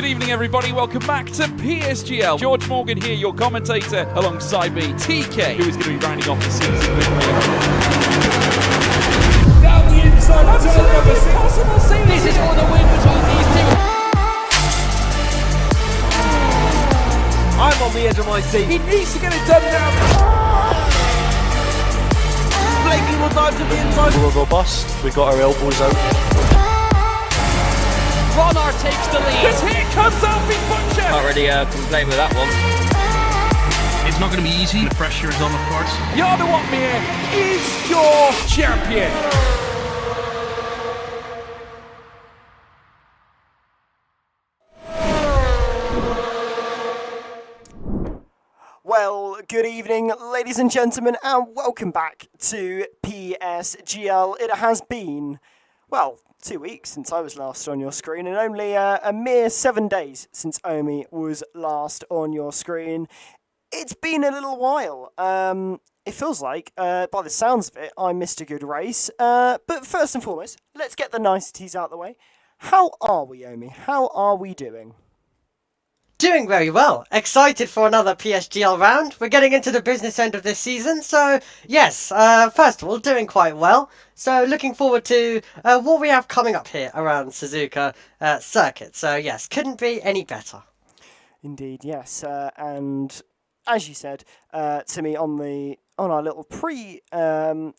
evening, everybody. Welcome back to PSGL. George Morgan here, your commentator, alongside me, TK, who is going to be rounding off the season with me. Down the inside, absolutely impossible scene. This is for the win between these two. I'm on the edge of my seat. He needs to get it done now. Blakey will dive to the inside. We'll go bust. We got our elbows out. Ronard takes the lead. Because here comes Alfie Butcher. Can't really complain with that one. It's not going to be easy. The pressure is on, of course. Yarda Watmere is your champion. Well, good evening, ladies and gentlemen, and welcome back to PSGL. It has been, well, 2 weeks since I was last on your screen, and only a mere 7 days since Omi was last on your screen. It's been a little while. It feels like, by the sounds of it, I missed a good race. But first and foremost, let's get the niceties out of the way. How are we, Omi? How are we doing? Doing very well. Excited for another PSGL round. We're getting into the business end of this season, so yes, first of all, doing quite well. So looking forward to what we have coming up here around Suzuka circuit. So yes, couldn't be any better. Indeed, yes. And as you said to me on our little pre-stream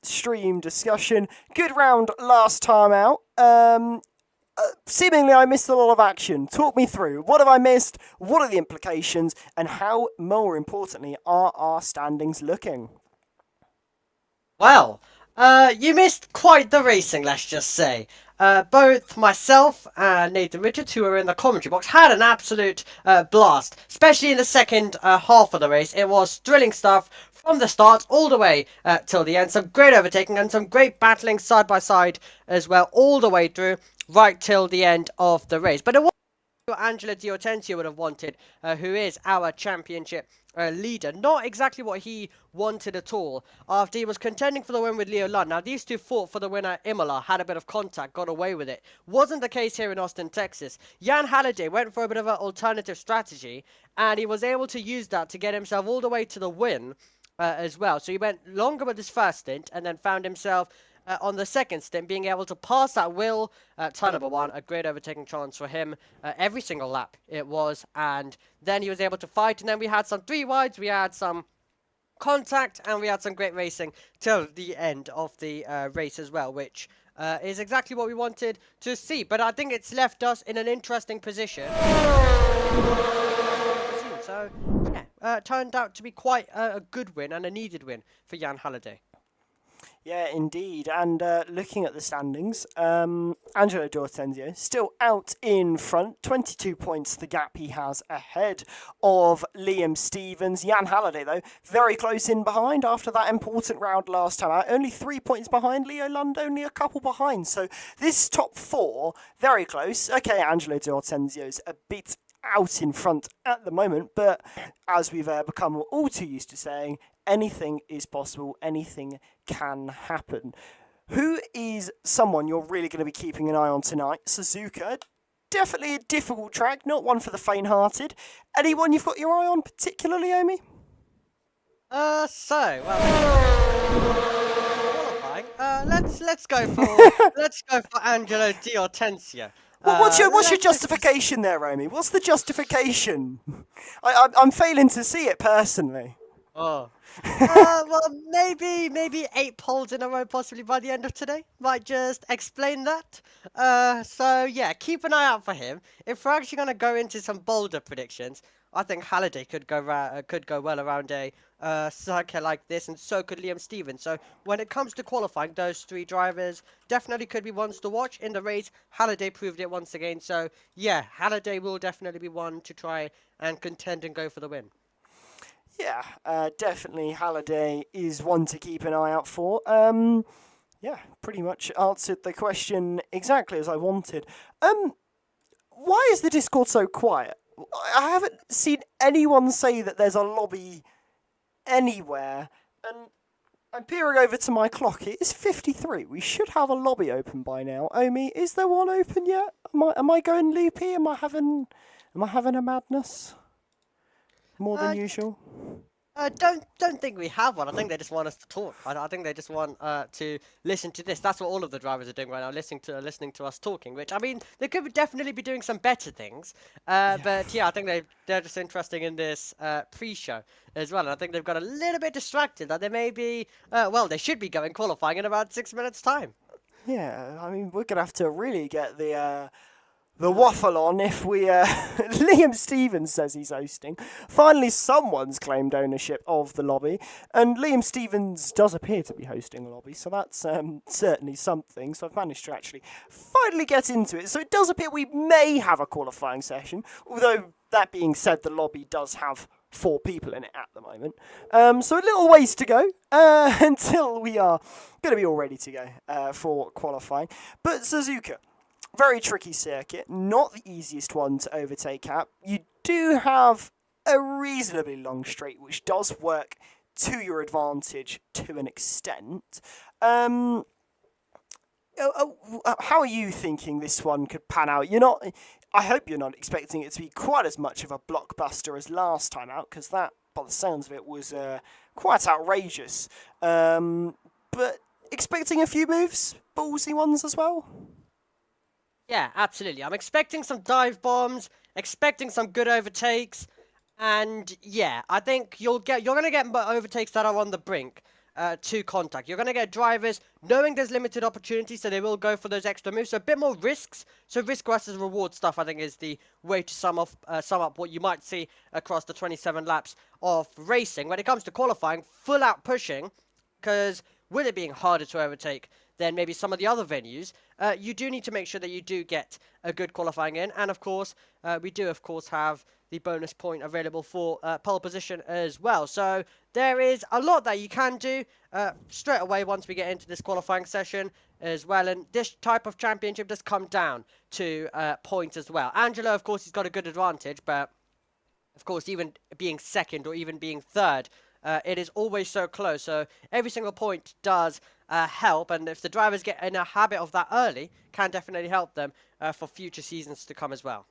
discussion, good round last time out. Seemingly I missed a lot of action. Talk me through. What have I missed? What are the implications? And how, more importantly, are our standings looking? Well, you missed quite the racing, let's just say. Both myself and Nathan Richards, who were in the commentary box, had an absolute blast. Especially in the second half of the race. It was thrilling stuff from the start all the way till the end. Some great overtaking and some great battling side by side as well, all the way through, right till the end of the race. But it was Angelo Di Ortenzio would have wanted, who is our championship leader. Not exactly what he wanted at all, after he was contending for the win with Leo Lund. Now, these two fought for the win at Imola, had a bit of contact, got away with it. Wasn't the case here in Austin, Texas. Jan Halliday went for a bit of an alternative strategy, and he was able to use that to get himself all the way to the win as well. So he went longer with his first stint, and then found himself on the second stint, being able to pass that Will, turn number one, a great overtaking chance for him every single lap it was, and then he was able to fight, and then we had some three wides, we had some contact, and we had some great racing till the end of the race as well, which is exactly what we wanted to see. But I think it's left us in an interesting position. So, yeah, turned out to be quite a good win and a needed win for Jan Halliday. Yeah, indeed. And looking at the standings, Angelo Di Ortenzio still out in front. 22 points the gap he has ahead of Liam Stevens. Jan Halliday, though, very close in behind after that important round last time out. Only 3 points behind. Leo Lund only a couple behind. So this top four, very close. Okay, Angelo Di Ortenzio's a bit out in front at the moment, but as we've become all too used to saying, anything is possible, anything can happen. Who is someone you're really going to be keeping an eye on tonight? Suzuka, definitely a difficult track, not one for the faint-hearted. Anyone you've got your eye on particularly, Omi? Qualifying. Let's go for Angelo Di Ortenzio. Well, what's your justification there, Omi? What's the justification? I'm failing to see it personally. Oh. Well, maybe 8 polls in a row possibly by the end of today might just explain that. So yeah, keep an eye out for him. If we're actually going to go into some bolder predictions, I think Halliday could go well around a circuit like this, and so could Liam Stevens. So when it comes to qualifying, those three drivers definitely could be ones to watch. In the race, Halliday proved it once again. So yeah, Halliday will definitely be one to try and contend and go for the win. Yeah, definitely Halliday is one to keep an eye out for. Yeah, pretty much answered the question exactly as I wanted. Why is the Discord so quiet? I haven't seen anyone say that there's a lobby anywhere, and I'm peering over to my clock. It is 53. We should have a lobby open by now. Omi, is there one open yet? Am I going loopy? Am Am I having a madness? More than usual? Don't think we have one. I think they just want us to talk. I think they just want to listen to this. That's what all of the drivers are doing right now, listening to us talking. Which, I mean, they could definitely be doing some better things. But yeah, I think they're just interesting in this pre-show as well. And I think they've got a little bit distracted that they may be they should be going qualifying in about 6 minutes' time. Yeah, I mean, we're gonna have to really get the waffle on if we Liam Stevens says he's hosting. Finally someone's claimed ownership of the lobby, and Liam Stevens does appear to be hosting the lobby, so that's certainly something. So I've managed to actually finally get into it. So it does appear we may have a qualifying session, although that being said, the lobby does have 4 people in it at the moment. So a little ways to go until we are going to be all ready to go for qualifying. But Suzuka, very tricky circuit, not the easiest one to overtake at. You do have a reasonably long straight, which does work to your advantage to an extent. How are you thinking this one could pan out? I hope you're not expecting it to be quite as much of a blockbuster as last time out, because that, by the sounds of it, was quite outrageous. But expecting a few moves, ballsy ones as well? Yeah, absolutely. I'm expecting some dive bombs, expecting some good overtakes, and yeah, I think you're gonna get overtakes that are on the brink to contact. You're gonna get drivers knowing there's limited opportunities, so they will go for those extra moves. So a bit more risks. So risk versus reward stuff, I think, is the way to sum up what you might see across the 27 laps of racing. When it comes to qualifying, full out pushing, because with it being harder to overtake than maybe some of the other venues, you do need to make sure that you do get a good qualifying in. And of course, we do of course have the bonus point available for pole position as well. So there is a lot that you can do straight away once we get into this qualifying session as well. And this type of championship does come down to points as well. Angelo, of course, he's got a good advantage, but of course, even being second or even being third, it is always so close. So every single point does help, and if the drivers get in a habit of that early, can definitely help them for future seasons to come as well.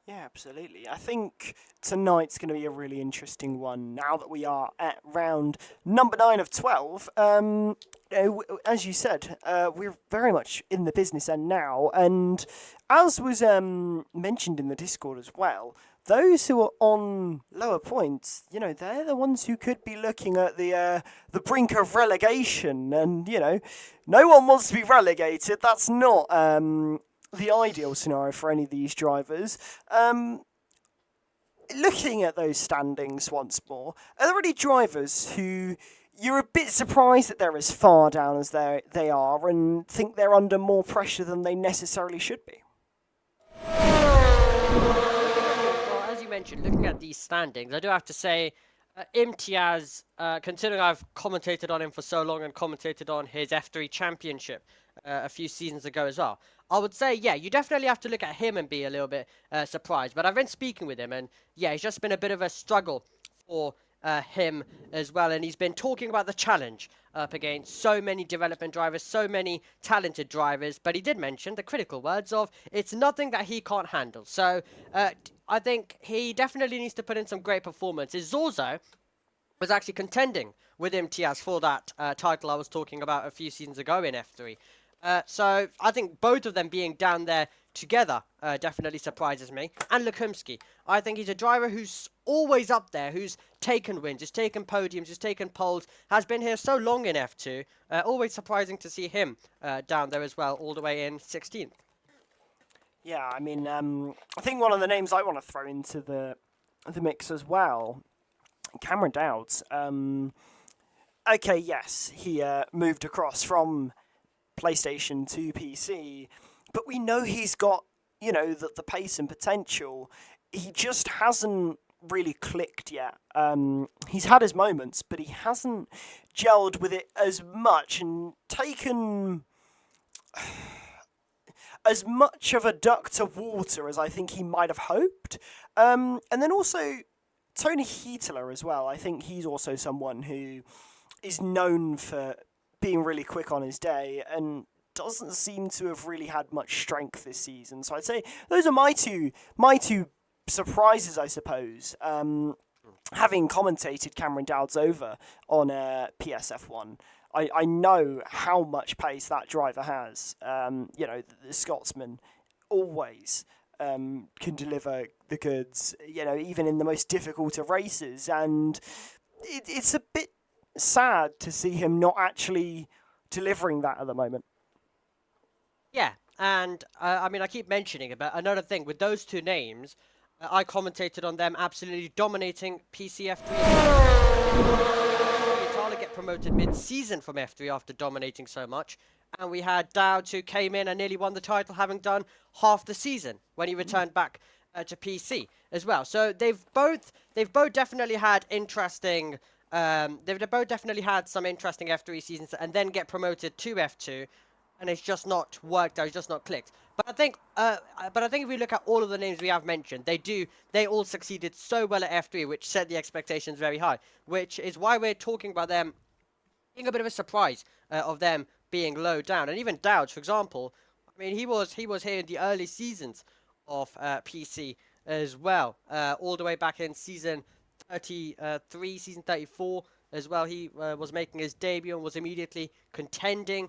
Yeah, absolutely. I think tonight's going to be a really interesting one now that we are at round number 9 of 12. As you said, we're very much in the business end now, and as was mentioned in the Discord as well, those who are on lower points, they're the ones who could be looking at the brink of relegation, and no one wants to be relegated. That's not the ideal scenario for any of these drivers. Looking at those standings once more, are there any drivers who you're a bit surprised that they're as far down as they are, and think they're under more pressure than they necessarily should be? Well, as you mentioned, looking at these standings, I do have to say, Imtiaz, considering I've commentated on him for so long and commentated on his F3 championship a few seasons ago as well, I would say, yeah, you definitely have to look at him and be a little bit surprised. But I've been speaking with him, and yeah, it's just been a bit of a struggle for him as well. And he's been talking about the challenge up against so many development drivers, so many talented drivers. But he did mention the critical words of, it's nothing that he can't handle. So I think he definitely needs to put in some great performances. Zorzo was actually contending with Imtiaz for that title I was talking about a few seasons ago in F3. So I think both of them being down there together definitely surprises me. And Lukumski, I think he's a driver who's always up there, who's taken wins, has taken podiums, has taken poles, has been here so long in F2. Always surprising to see him down there as well, all the way in 16th. Yeah, I mean, I think one of the names I want to throw into the mix as well, Cameron Dowds. Okay, yes, he moved across from PlayStation to PC, but we know he's got, the pace and potential. He just hasn't really clicked yet. He's had his moments, but he hasn't gelled with it as much and taken as much of a duck to water as I think he might have hoped. And then also Tony Hietala as well. I think he's also someone who is known for being really quick on his day and doesn't seem to have really had much strength this season. So I'd say those are my two surprises, I suppose. Having commentated Cameron Dowd's over on PSF1, I know how much pace that driver has. The Scotsman always can deliver the goods, even in the most difficult of races. And it's a bit sad to see him not actually delivering that at the moment. Yeah, and I keep mentioning it, but another thing with those two names, I commentated on them absolutely dominating PCF3. Itala get promoted mid-season from F3 after dominating so much, and we had Dowd who came in and nearly won the title, having done half the season when he returned back to PC as well. So they've both definitely had interesting. They've both definitely had some interesting F3 seasons, and then get promoted to F2. And it's just not worked out, it's just not clicked. But I think if we look at all of the names we have mentioned, they all succeeded so well at F3, which set the expectations very high. Which is why we're talking about them being a bit of a surprise of them being low down. And even Dowd, for example, he was here in the early seasons of PC as well, all the way back in season 33, season 34 as well. He was making his debut and was immediately contending.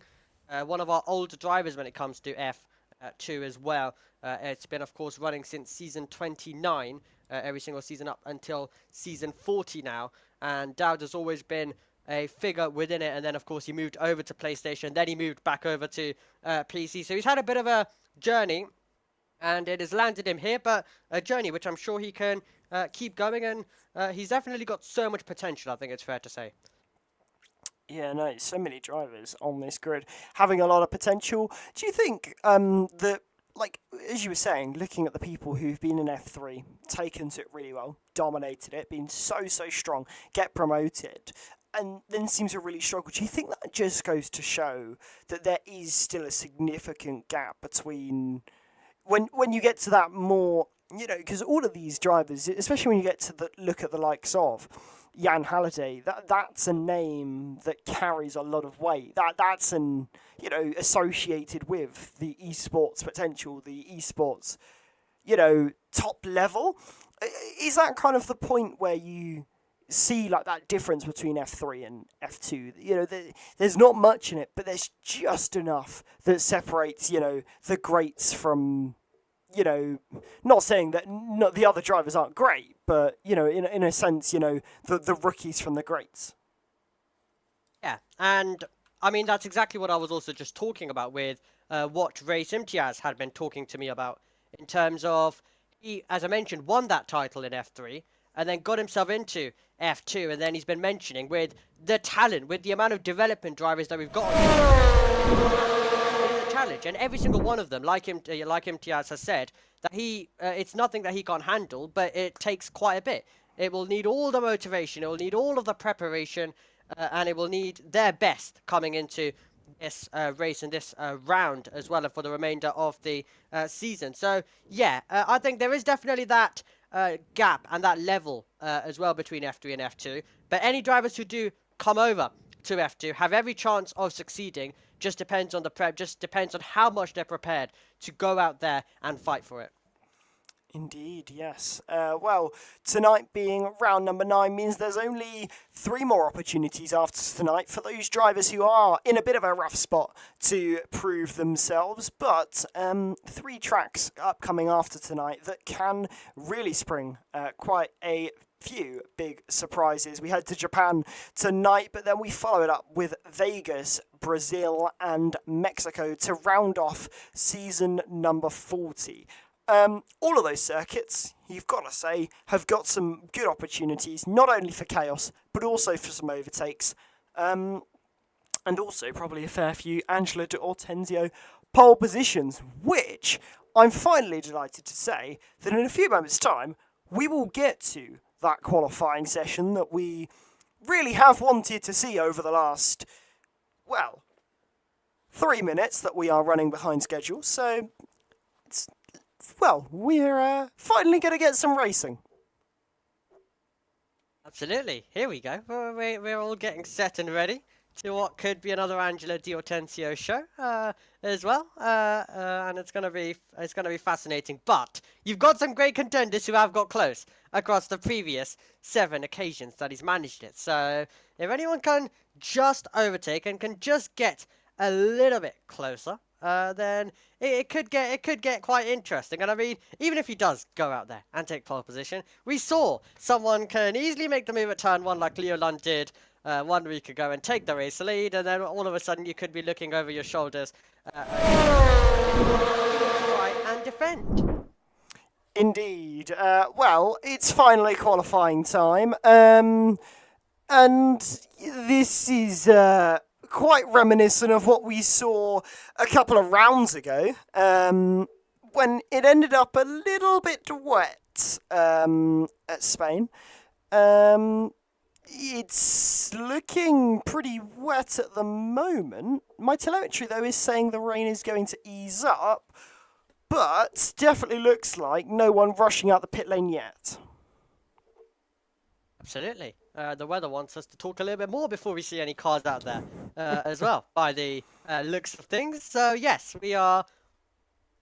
One of our older drivers when it comes to F2 as well. It's been, of course, running since season 29, every single season up until season 40 now. And Dowd has always been a figure within it. And then, of course, he moved over to PlayStation. Then he moved back over to PC. So he's had a bit of a journey. And it has landed him here, but a journey which I'm sure he can keep going. And he's definitely got so much potential, I think it's fair to say. Yeah, no, so many drivers on this grid having a lot of potential. Do you think that, like, as you were saying, looking at the people who've been in F3, taken to it really well, dominated it, been so strong, get promoted, and then seem to really struggle, do you think that just goes to show that there is still a significant gap between when you get to that more, because all of these drivers, especially when you get to look at the likes of Jan Halliday, that's a name that carries a lot of weight. That's associated with the esports potential, the esports, top level. Is that kind of the point where you see like that difference between F3 and F2? There's not much in it, but there's just enough that separates, the greats from, not saying that the other drivers aren't great, but, in a sense, the rookies from the greats. Yeah, and that's exactly what I was also just talking about with what Race Imtiaz had been talking to me about in terms of he, as I mentioned, won that title in F3 and then got himself into F2, and then he's been mentioning with the talent, with the amount of development drivers that we've got challenge, and every single one of them, like Imtiaz has said, that it's nothing that he can't handle, but it takes quite a bit. It will need all the motivation, it will need all of the preparation, and it will need their best coming into this race and this round as well, and for the remainder of the season. So yeah, I think there is definitely that gap and that level as well between F3 and F2, but any drivers who do come over to F2 have every chance of succeeding. Just depends on the prep, just depends on how much they're prepared to go out there and fight for it. Indeed, yes. Well, tonight being round number 9 means there's only 3 more opportunities after tonight for those drivers who are in a bit of a rough spot to prove themselves. But 3 tracks upcoming after tonight that can really spring quite a few big surprises. We head to Japan tonight, but then we follow it up with Vegas, Brazil and Mexico to round off season number 40. All of those circuits, you've got to say, have got some good opportunities, not only for chaos, but also for some overtakes. And also probably a fair few Angela D'Ortenzio pole positions, which I'm finally delighted to say that in a few moments' time, we will get to that qualifying session that we really have wanted to see over the last, 3 minutes that we are running behind schedule. So, we're finally going to get some racing. Absolutely. Here we go. We're all getting set and ready to what could be another Angelo Di Hortensio show as well, and it's gonna be fascinating. But you've got some great contenders who have got close across the previous 7 occasions that he's managed it. So if anyone can just overtake and can just get a little bit closer, then it could get quite interesting. And I mean, even if he does go out there and take pole position, we saw someone can easily make the move at turn 1 like Leo Lund did 1 week ago and take the race lead, and then all of a sudden you could be looking over your shoulders try and defend. Indeed. Well, it's finally qualifying time, and this is quite reminiscent of what we saw a couple of rounds ago, when it ended up a little bit wet at Spain. It's looking pretty wet at the moment. My telemetry, though, is saying the rain is going to ease up, but definitely looks like no one rushing out the pit lane yet. Absolutely. The weather wants us to talk a little bit more before we see any cars out there as well, by the looks of things. So, yes, we are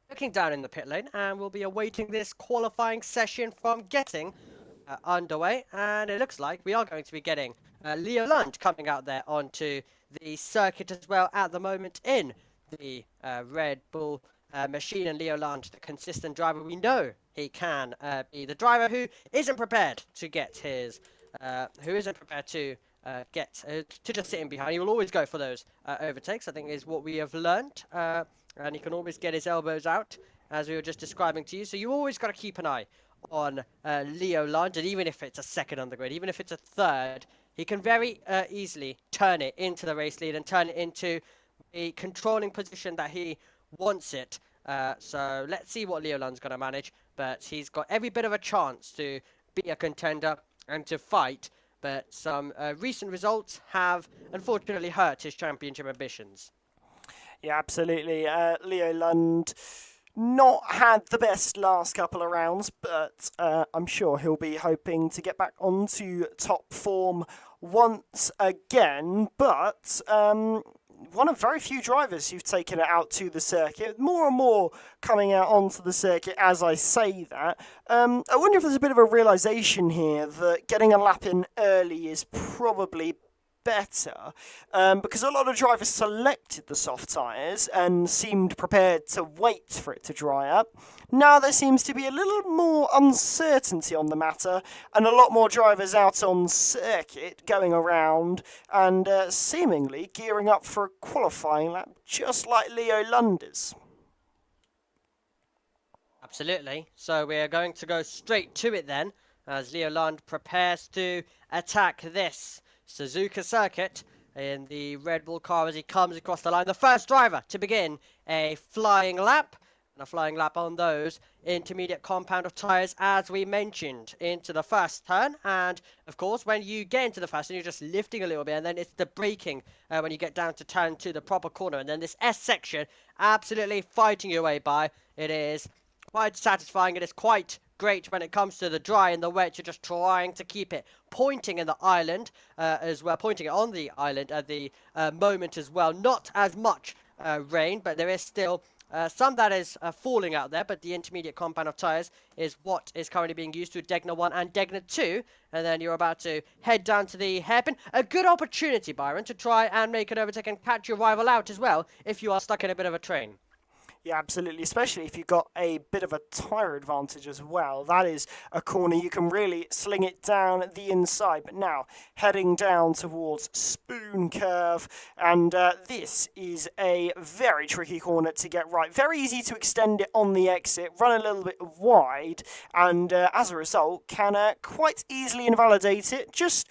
looking down in the pit lane, and we'll be awaiting this qualifying session from getting underway. And it looks like we are going to be getting Leo Lund coming out there onto the circuit as well at the moment in the Red Bull machine. And Leo Lund, the consistent driver, we know he can be the driver who isn't prepared to get his to just sit in behind. He will always go for those overtakes, I think, is what we have learned, and he can always get his elbows out, as we were just describing to you. So you always got to keep an eye on Leo Lund, and even if it's a second on the grid, even if it's a third, he can very easily turn it into the race lead and turn it into a controlling position that he wants it. So let's see what Leo Lund's going to manage, but he's got every bit of a chance to be a contender and to fight, but some recent results have unfortunately hurt his championship ambitions. Yeah, absolutely. Leo Lund not had the best last couple of rounds, but I'm sure he'll be hoping to get back onto top form once again. But one of very few drivers who've taken it out to the circuit. More and more coming out onto the circuit as I say that. I wonder if there's a bit of a realisation here that getting a lap in early is probably better, because a lot of drivers selected the soft tyres and seemed prepared to wait for it to dry up. Now there seems to be a little more uncertainty on the matter, and a lot more drivers out on circuit going around and seemingly gearing up for a qualifying lap, just like Leo Lund is. Absolutely. So we are going to go straight to it then, as Leo Lund prepares to attack this Suzuka circuit in the Red Bull car as he comes across the line. The first driver to begin a flying lap, and a flying lap on those intermediate compound of tyres, as we mentioned, into the first turn. And of course, when you get into the first turn, you're just lifting a little bit, and then it's the braking when you get down to turn 2, the proper corner, and then this S section, absolutely fighting your way by. It is quite satisfying. It is quite great when it comes to the dry and the wet. You're just trying to keep it pointing in the island as well, pointing it on the island at the moment as well. Not as much rain, but there is still some that is falling out there, but the intermediate compound of tyres is what is currently being used to Degner 1 and Degner 2, and then you're about to head down to the hairpin. A good opportunity, Byron, to try and make an overtake and catch your rival out as well if you are stuck in a bit of a train. Yeah, absolutely, especially if you've got a bit of a tyre advantage as well. That is a corner you can really sling it down the inside. But now, heading down towards Spoon Curve, and this is a very tricky corner to get right. Very easy to extend it on the exit, run a little bit wide, and as a result, can quite easily invalidate it. Just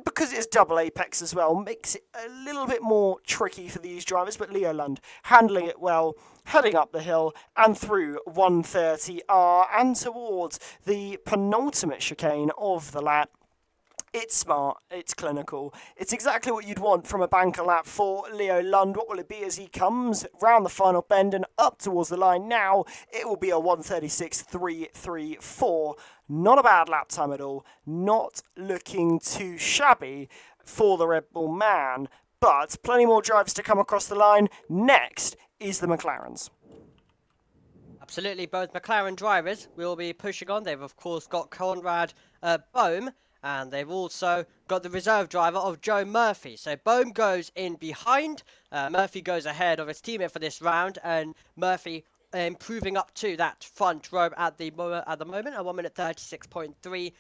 because it's double apex as well, makes it a little bit more tricky for these drivers, but Leo Lund handling it well, heading up the hill and through 130R and towards the penultimate chicane of the lap. It's smart, it's clinical, it's exactly what you'd want from a banker lap for Leo Lund. What will it be as he comes round the final bend and up towards the line? Now it will be a 136.334. Not a bad lap time at all, not looking too shabby for the Red Bull man. but plenty more drivers to come across the line. Next is the McLarens. Absolutely, both McLaren drivers will be pushing on. They've, of course, got Conrad Bohm, and they've also got the reserve driver of Joe Murphy. So Bohm goes in behind, Murphy goes ahead of his teammate for this round, and Murphy improving up to that front row at the moment, at 1 minute 36.3.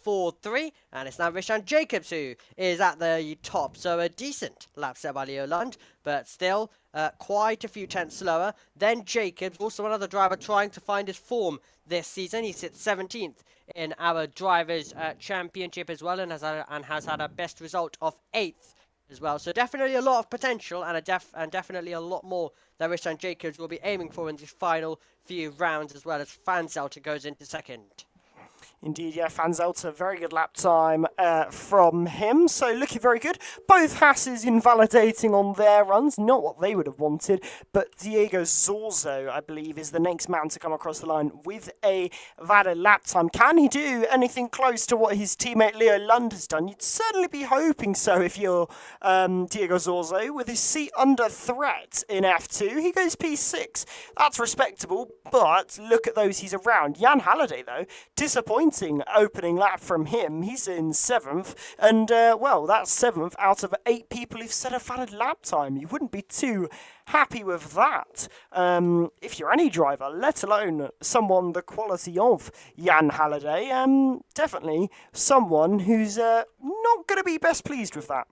4-3, and it's now Rishan Jacobs who is at the top. So a decent lap set by Leo Lund, but still quite a few tenths slower than Jacobs. Also another driver trying to find his form this season. He sits 17th in our Drivers' Championship as well, and has had a best result of 8th as well. So definitely a lot of potential, and definitely a lot more that Rishan Jacobs will be aiming for in the final few rounds, as well as Fanzelter goes into second. Indeed, yeah, Fanzelter, very good lap time from him, so looking very good. Both Hasses invalidating on their runs, not what they would have wanted, but Diego Zorzo, I believe, is the next man to come across the line with a valid lap time. Can he do anything close to what his teammate Leo Lund has done? You'd certainly be hoping so if you're Diego Zorzo. With his seat under threat in F2, he goes P6. That's respectable, but look at those he's around. Jan Halliday, though, disappointing opening lap from him. He's in 7th, and well, that's 7th out of 8 people who've set a valid lap time. You wouldn't be too happy with that if you're any driver, let alone someone the quality of Jan Halliday. Definitely someone who's not going to be best pleased with that.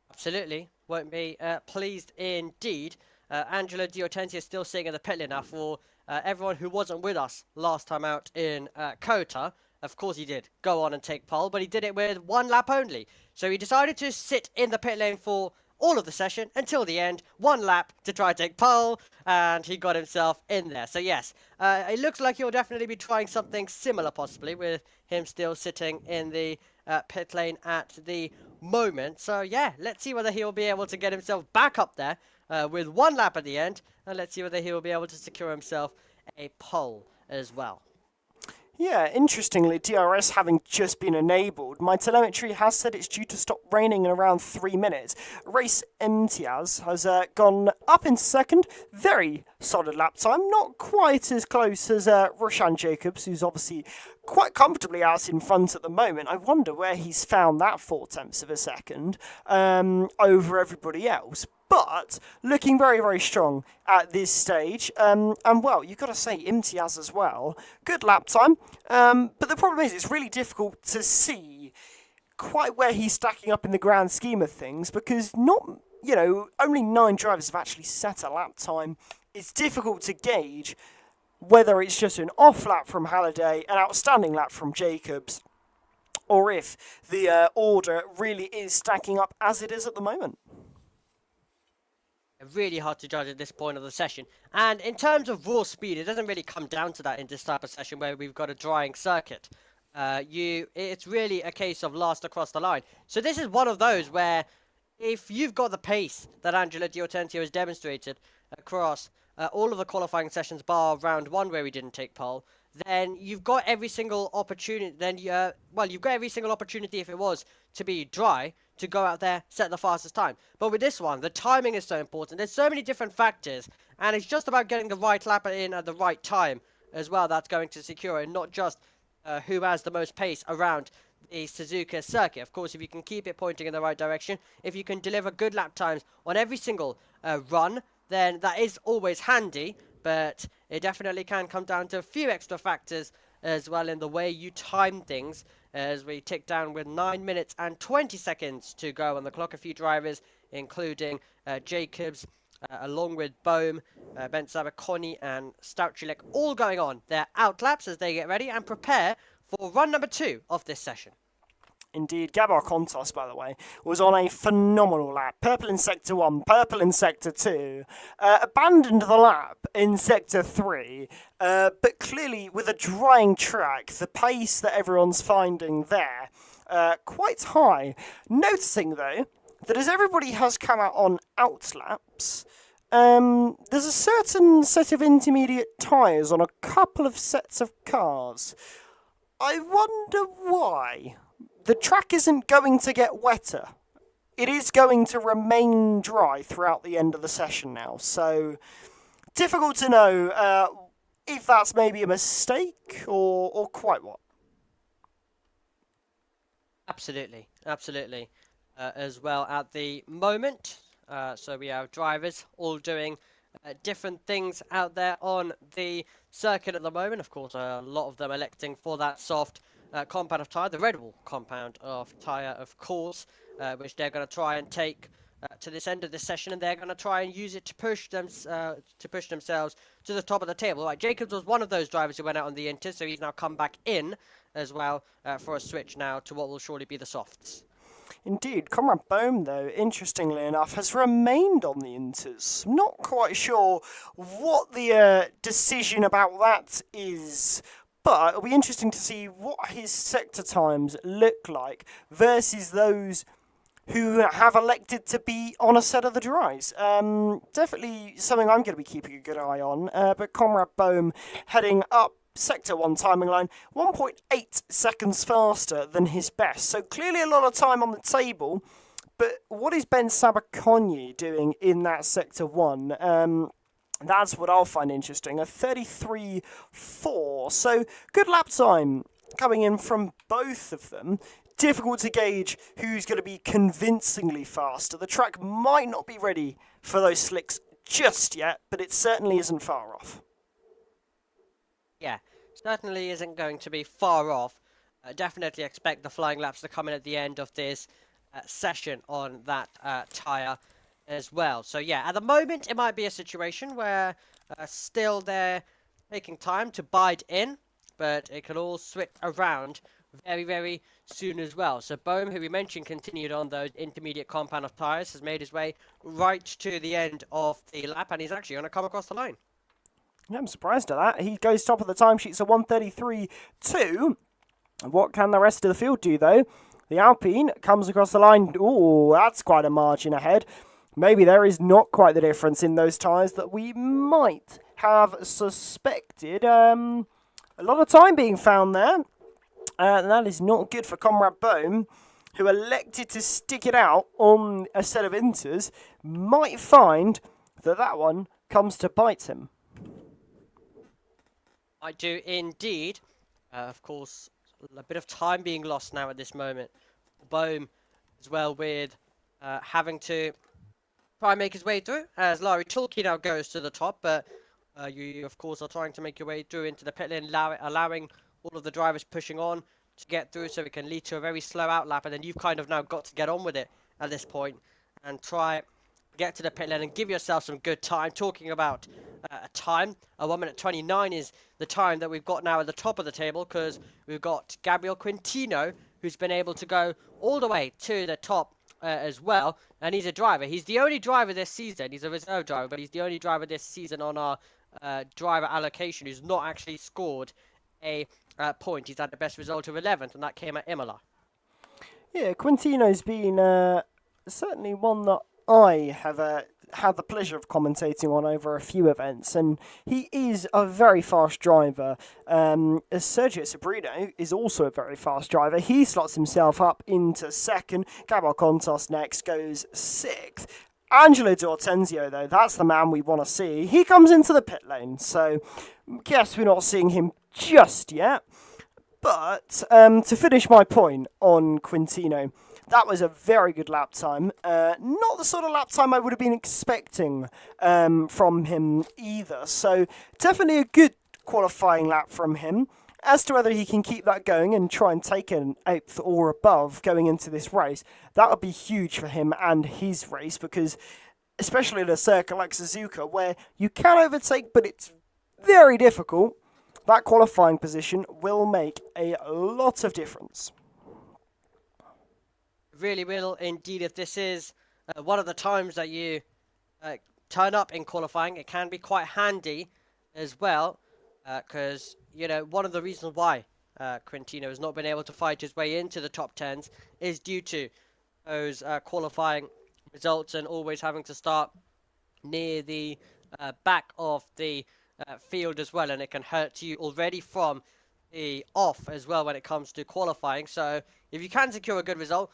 Absolutely, won't be pleased indeed. Angelo Di Hortensia is still sitting in the pit lane now for everyone who wasn't with us last time out in Kota. Of course he did go on and take pole, but he did it with 1 lap only. So he decided to sit in the pit lane for all of the session until the end, 1 lap to try to take pole, and he got himself in there. So yes, it looks like he'll definitely be trying something similar, possibly, with him still sitting in the pit lane at the moment. So yeah, let's see whether he'll be able to get himself back up there with 1 lap at the end, and let's see whether he will be able to secure himself a pole as well. Yeah, interestingly, DRS having just been enabled, my telemetry has said it's due to stop raining in around 3 minutes. Race Imtiaz has gone up in second, very solid lap time, not quite as close as Roshan Jacobs, who's obviously quite comfortably out in front at the moment. I wonder where he's found that 4/10 of a second over everybody else. But looking very, very strong at this stage. And well, you've got to say, Imtiaz as well. Good lap time. But the problem is, it's really difficult to see quite where he's stacking up in the grand scheme of things, because only 9 drivers have actually set a lap time. It's difficult to gauge whether it's just an off lap from Halliday, an outstanding lap from Jacobs, or if the order really is stacking up as it is at the moment. Really hard to judge at this point of the session. And in terms of raw speed, it doesn't really come down to that in this type of session where we've got a drying circuit. It's really a case of last across the line. So this is one of those where if you've got the pace that Angelo Di Hortensia has demonstrated across all of the qualifying sessions bar round 1 where we didn't take pole, then you've got every single opportunity. You've got every single opportunity, if it was to be dry, to go out there, set the fastest time. But with this one, the timing is so important. There's so many different factors, and it's just about getting the right lap in at the right time as well. That's going to secure it, not just who has the most pace around the Suzuka circuit. Of course, if you can keep it pointing in the right direction, if you can deliver good lap times on every single run, then that is always handy. But it definitely can come down to a few extra factors as well in the way you time things, as we tick down with 9 minutes and 20 seconds to go on the clock. A few drivers, including Jacobs, along with Bohm, Ben Sabaconi and Stouchilek, all going on their outlaps as they get ready and prepare for run number 2 of this session. Indeed, Gabor Kontos, by the way, was on a phenomenal lap. Purple in Sector 1, purple in Sector 2. Abandoned the lap in Sector 3, but clearly with a drying track, the pace that everyone's finding there, quite high. Noticing, though, that as everybody has come out on outlaps, there's a certain set of intermediate tyres on a couple of sets of cars. I wonder why. The track isn't going to get wetter it is going to remain dry throughout the end of the session now. So difficult to know if that's maybe a mistake or quite what. Absolutely, absolutely. As well at the moment. So we have drivers all doing different things out there on the circuit at the moment. Of course, a lot of them electing for that soft compound of tyre, the Red Bull compound of tyre, of course, which they're going to try and take to this end of this session, and they're going to try and use it to push themselves to the top of the table. Right, Jacobs was one of those drivers who went out on the Inter, so he's now come back in as well for a switch now to what will surely be the softs. Indeed, Conrad Bohm, though, interestingly enough, has remained on the Inters. I'm not quite sure what the decision about that is, but it'll be interesting to see what his sector times look like versus those who have elected to be on a set of the dries. Definitely something I'm going to be keeping a good eye on, but Conrad Bohm heading up Sector 1 timing line, 1.8 seconds faster than his best. So clearly a lot of time on the table. But what is Ben Sabakonyi doing in that Sector 1? That's what I'll find interesting. A 33.4. So good lap time coming in from both of them. Difficult to gauge who's going to be convincingly faster. The track might not be ready for those slicks just yet, but it certainly isn't far off. Yeah, certainly isn't going to be far off. Definitely expect the flying laps to come in at the end of this session on that tyre as well. So yeah, at the moment it might be a situation where still they're taking time to bide in, but it can all switch around very, very soon as well. So Bohm, who we mentioned continued on those intermediate compound of tyres, has made his way right to the end of the lap, and he's actually going to come across the line. Yeah, I'm surprised at that. He goes top of the timesheet, so 1:33.2. What can the rest of the field do, though? The Alpine comes across the line. Ooh, that's quite a margin ahead. Maybe there is not quite the difference in those tyres that we might have suspected. A lot of time being found there. And that is not good for Conrad Bohm, who elected to stick it out on a set of Inters. Might find that that one comes to bite him. I do indeed. Of course, a bit of time being lost now at this moment. Bohm as well with having to try and make his way through as Larry Tulkey now goes to the top, but you of course are trying to make your way through into the pit lane, allowing all of the drivers pushing on to get through so it can lead to a very slow outlap, and then you've kind of now got to get on with it at this point and try get to the pit lane and give yourself some good time. Talking about a time, 1 minute 29 is the time that we've got now at the top of the table, because we've got Gabriel Quintino, who's been able to go all the way to the top as well, and he's a driver. He's the only driver this season. He's a reserve driver, but he's the only driver this season on our driver allocation who's not actually scored a point. He's had the best result of 11th, and that came at Imola. Yeah, Quintino's been certainly one that I have had the pleasure of commentating on over a few events, and he is a very fast driver. Sergio Sabrino is also a very fast driver. He slots himself up into second. Gabriel Contos next goes sixth. Angelo D'Ortenzio, though, that's the man we want to see. He comes into the pit lane, so guess we're not seeing him just yet. But to finish my point on Quintino, that was a very good lap time. Not the sort of lap time I would have been expecting from him either. So definitely a good qualifying lap from him. As to whether he can keep that going and try and take an 8th or above going into this race, that would be huge for him and his race, because especially in a circuit like Suzuka, where you can overtake, but it's very difficult, that qualifying position will make a lot of difference. Really will indeed. If this is one of the times that you turn up in qualifying, it can be quite handy as well, because you know, one of the reasons why Quintino has not been able to fight his way into the top 10s is due to those qualifying results and always having to start near the back of the field as well, and it can hurt you already from the off as well when it comes to qualifying. So if you can secure a good result,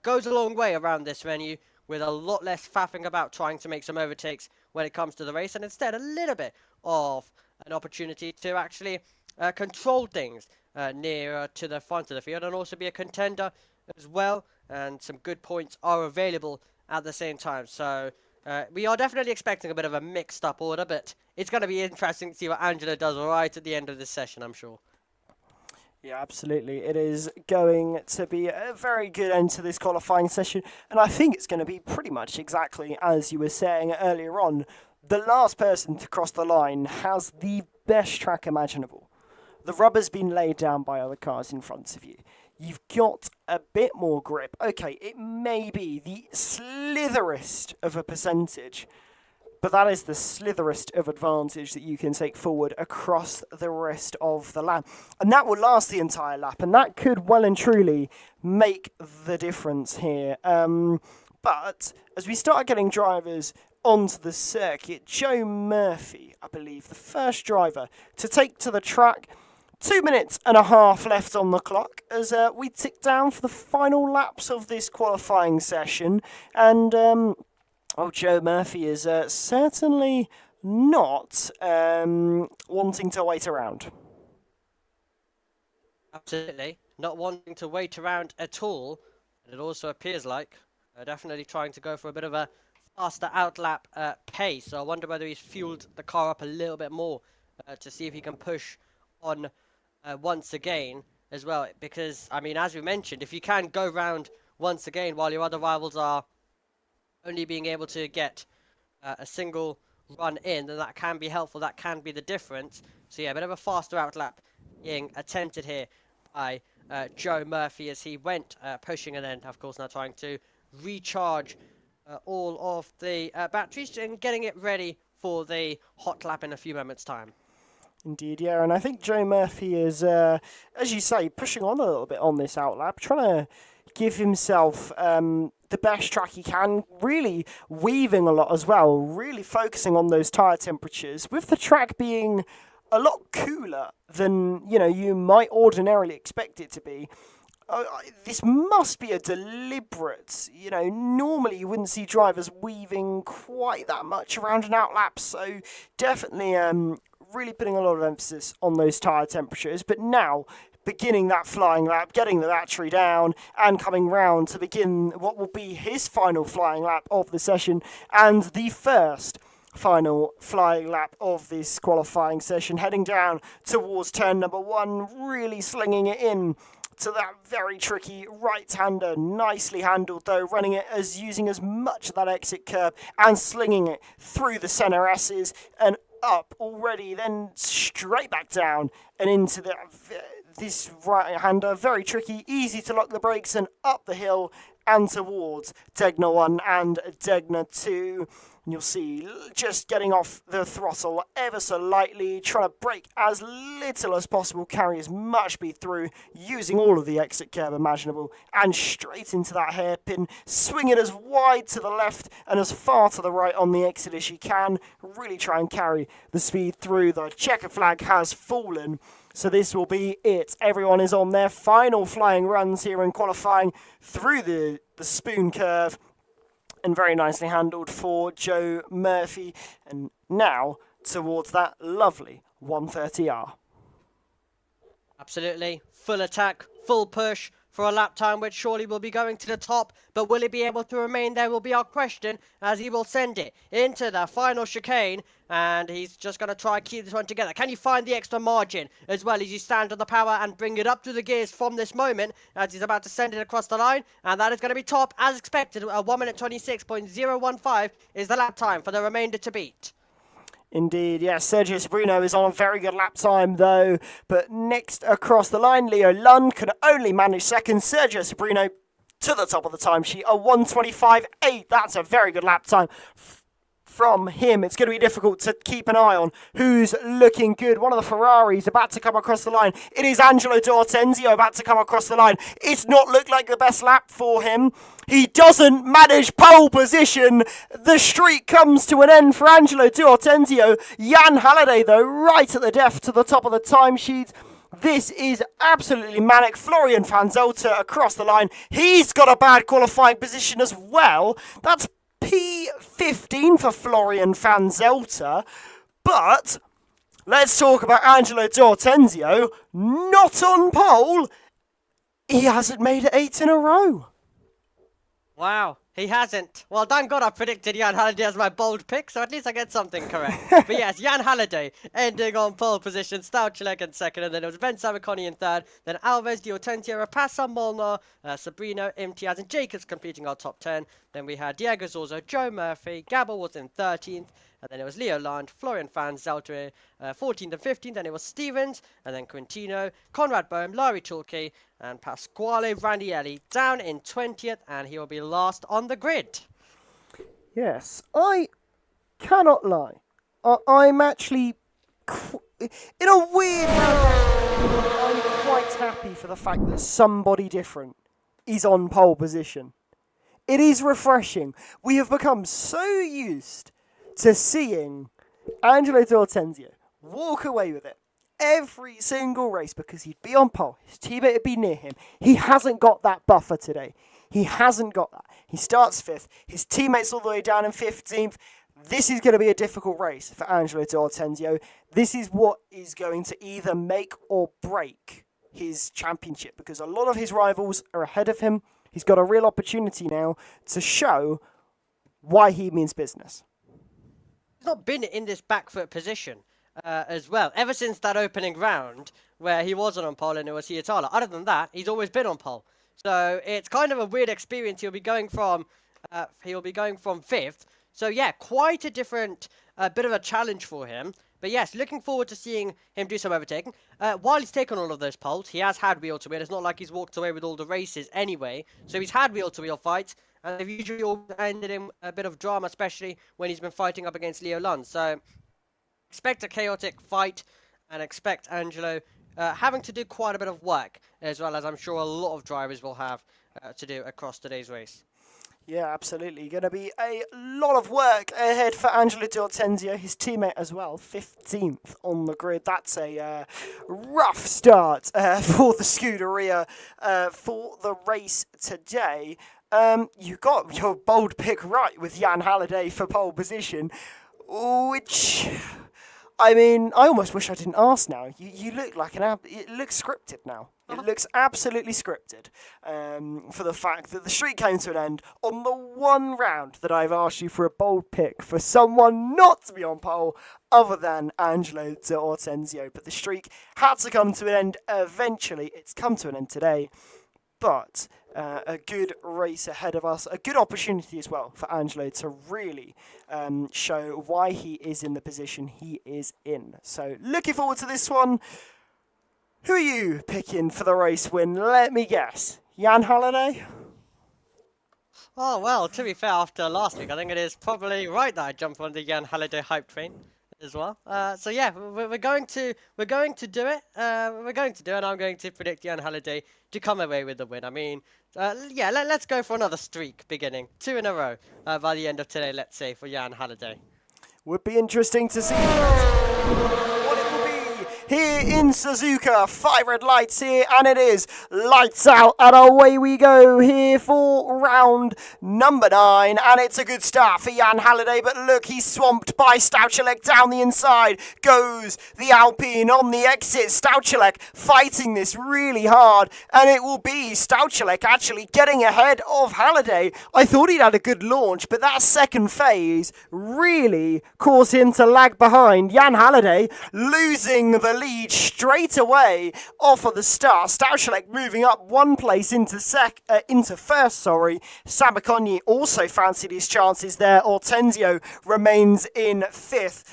goes a long way around this venue with a lot less faffing about trying to make some overtakes when it comes to the race, and instead a little bit of an opportunity to actually control things nearer to the front of the field and also be a contender as well, and some good points are available at the same time. So we are definitely expecting a bit of a mixed up order, but it's going to be interesting to see what Angela does right at the end of this session, I'm sure. Yeah, absolutely. It is going to be a very good end to this qualifying session, and I think it's going to be pretty much exactly as you were saying earlier on. The last person to cross the line has the best track imaginable. The rubber's been laid down by other cars in front of you. You've got a bit more grip. Okay, it may be the slitherest of a percentage, but that is the slitherest of advantage that you can take forward across the rest of the lap. And that will last the entire lap, and that could well and truly make the difference here. But as we start getting drivers onto the circuit, Joe Murphy, I believe, the first driver to take to the track. 2 minutes and a half left on the clock as we tick down for the final laps of this qualifying session. And Joe Murphy is certainly not wanting to wait around. Absolutely. Not wanting to wait around at all. And it also appears like definitely trying to go for a bit of a faster outlap pace. So I wonder whether he's fueled the car up a little bit more to see if he can push on once again as well. Because, I mean, as we mentioned, if you can go round once again while your other rivals are only being able to get a single run in, then that can be helpful. That can be the difference. So yeah, a bit of a faster outlap being attempted here by Joe Murphy as he went pushing, and then of course now trying to recharge all of the batteries and getting it ready for the hot lap in a few moments time. Indeed, yeah, and I think Joe Murphy is, as you say, pushing on a little bit on this outlap, trying to give himself the best track he can, really weaving a lot as well, really focusing on those tyre temperatures, with the track being a lot cooler than, you might ordinarily expect it to be. This must be a deliberate, normally you wouldn't see drivers weaving quite that much around an outlap, so definitely really putting a lot of emphasis on those tyre temperatures. But now, beginning that flying lap, getting the battery down, and coming round to begin what will be his final flying lap of the session, and the first final flying lap of this qualifying session, heading down towards turn number 1, really slinging it in to that very tricky right-hander, nicely handled though, running it as using as much of that exit curb and slinging it through the centre S's and up already, then straight back down and into this right-hander, very tricky, easy to lock the brakes, and up the hill and towards Degner 1 and Degner 2. And you'll see just getting off the throttle ever so lightly, trying to brake as little as possible, carry as much speed through, using all of the exit curb imaginable, and straight into that hairpin, swing it as wide to the left and as far to the right on the exit as you can, really try and carry the speed through. The checker flag has fallen, so this will be it. Everyone is on their final flying runs here in qualifying through the spoon curve. And very nicely handled for Joe Murphy. And now towards that lovely 130R. Absolutely. Full attack, full push for a lap time which surely will be going to the top. But will it be able to remain there will be our question, as he will send it into the final chicane. And he's just going to try and keep this one together. Can you find the extra margin as well as you stand on the power and bring it up to the gears from this moment as he's about to send it across the line? And that is going to be top as expected. 1 minute 26.015 is the lap time for the remainder to beat. Indeed, yes. Sergio Sabrino is on a very good lap time, though. But next across the line, Leo Lund can only manage second. Sergio Sabrino to the top of the timesheet, a 1:25.8. That's a very good lap time from him. It's going to be difficult to keep an eye on who's looking good. One of the Ferraris about to come across the line. It is Angelo D'Ortenzio about to come across the line. It's not looked like the best lap for him. He doesn't manage pole position. The streak comes to an end for Angelo D'Ortenzio. Jan Halliday, though, right at the death to the top of the timesheet. This is absolutely manic. Florian van Zelter across the line. He's got a bad qualifying position as well. That's P15 for Florian van Zelter. But let's talk about Angelo D'Ortenzio. Not on pole. He hasn't made it 8 in a row. Wow, he hasn't. Well, thank God I predicted Jan Halliday as my bold pick, so at least I get something correct. But yes, Jan Halliday ending on pole position, Stauchelek in second, and then it was Ben Sabaconi in third, then Alves, D'Ortenzio, Rapassa, Molnar, Sabrino, Imtiaz, and Jacobs completing our top 10. Then we had Diego Zorzo, Joe Murphy, Gabor was in 13th, and then it was Leo Land, Florian van Zelter, 14th and 15th, then it was Stevens, and then Quintino, Conrad Bohm, Larry Tulke, and Pasquale Randielli down in 20th, and he will be last on the grid. Yes, I cannot lie. I'm actually, in a weird way, I'm quite happy for the fact that somebody different is on pole position. It is refreshing. We have become so used to seeing Angelo D'Ortenzio walk away with it every single race because he'd be on pole, his teammate would be near him. He hasn't got that buffer today. He hasn't got that. He starts 5th, his teammate's all the way down in 15th. This is going to be a difficult race for Angelo D'Ortenzio. This is what is going to either make or break his championship because a lot of his rivals are ahead of him. He's got a real opportunity now to show why he means business. He's not been in this back foot position as well, ever since that opening round where he wasn't on pole and it was Hietala. Other than that, he's always been on pole. So it's kind of a weird experience. He'll be going from 5th. So yeah, quite a different bit of a challenge for him. But yes, looking forward to seeing him do some overtaking. While he's taken all of those poles, he has had wheel-to-wheel. It's not like he's walked away with all the races anyway. So he's had wheel-to-wheel fights. And they've usually all ended in a bit of drama, especially when he's been fighting up against Leo Lund. So expect a chaotic fight and expect Angelo having to do quite a bit of work, as well as I'm sure a lot of drivers will have to do across today's race. Yeah, absolutely. Going to be a lot of work ahead for Angelo D'Ortenzio, his teammate as well, 15th on the grid. That's a rough start for the Scuderia for the race today. You got your bold pick right with Jan Halliday for pole position, which, I mean, I almost wish I didn't ask now. You look like it looks scripted now. It looks absolutely scripted for the fact that the streak came to an end on the one round that I've asked you for a bold pick for someone not to be on pole other than Angelo D'Ortenzio. But the streak had to come to an end eventually. It's come to an end today. But a good race ahead of us, a good opportunity as well for Angelo to really show why he is in the position he is in. So looking forward to this one. Who are you picking for the race win? Let me guess. Jan Halliday? Oh, well, to be fair, after last week, I think it is probably right that I jump on the Jan Halliday hype train as well. So yeah, we're going to do it. We're going to do it, and I'm going to predict Jan Halliday to come away with the win. I mean, yeah, let's go for another streak beginning. 2 in a row by the end of today, let's say, for Jan Halliday. Would be interesting to see what it will be here in Suzuka. 5 red lights here, and it is lights out, and away we go here for round number 9, and it's a good start for Jan Halliday, but look, he's swamped by Stauchelek down the inside. Goes the Alpine on the exit. Stauchelek fighting this really hard, and it will be Stauchelek actually getting ahead of Halliday. I thought he'd had a good launch, but that second phase really caused him to lag behind. Jan Halliday losing the lead straight away off of the start. Stauchelek moving up one place into first. Sabaconi also fancied his chances there. Ortenzio remains in 5th.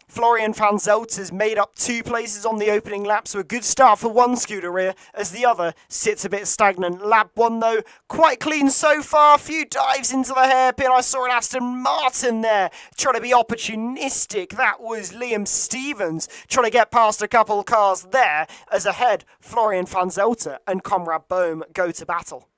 Florian van Zelter's made up 2 places on the opening lap, so a good start for one Scuderia as the other sits a bit stagnant. Lap 1 though, quite clean so far. A few dives into the hairpin. I saw an Aston Martin there trying to be opportunistic. That was Liam Stevens trying to get past a couple of cars there as ahead Florian van Zelter and Conrad Bohm go to battle.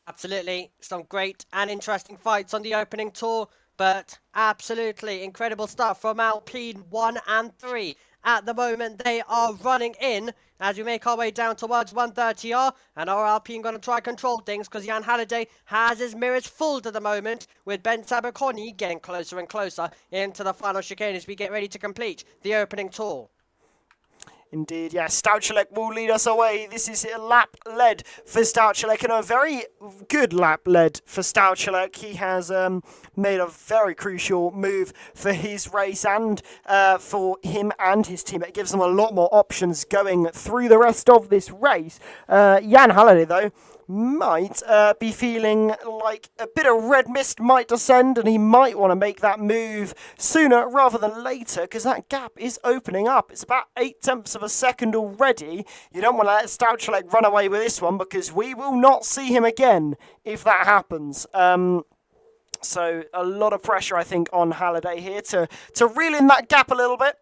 Absolutely, some great and interesting fights on the opening tour. But absolutely incredible stuff from Alpine 1 and 3. At the moment, they are running in as we make our way down towards 130R, and our Alpine going to try and control things because Jan Halliday has his mirrors full at the moment, with Ben Sabaconi getting closer and closer into the final chicane as we get ready to complete the opening tour. Indeed, yes. Stouchelek will lead us away. This is a lap led for Stouchelek, and a very good lap led for Stouchelek. He has made a very crucial move for his race and for him and his team. It gives them a lot more options going through the rest of this race. Jan Halliday, though, might be feeling like a bit of red mist might descend, and he might want to make that move sooner rather than later, because that gap is opening up. It's about 0.8 of a second already. You don't want to let Stouchelek run away with this one, because we will not see him again if that happens. So a lot of pressure, I think, on Halliday here to reel in that gap a little bit.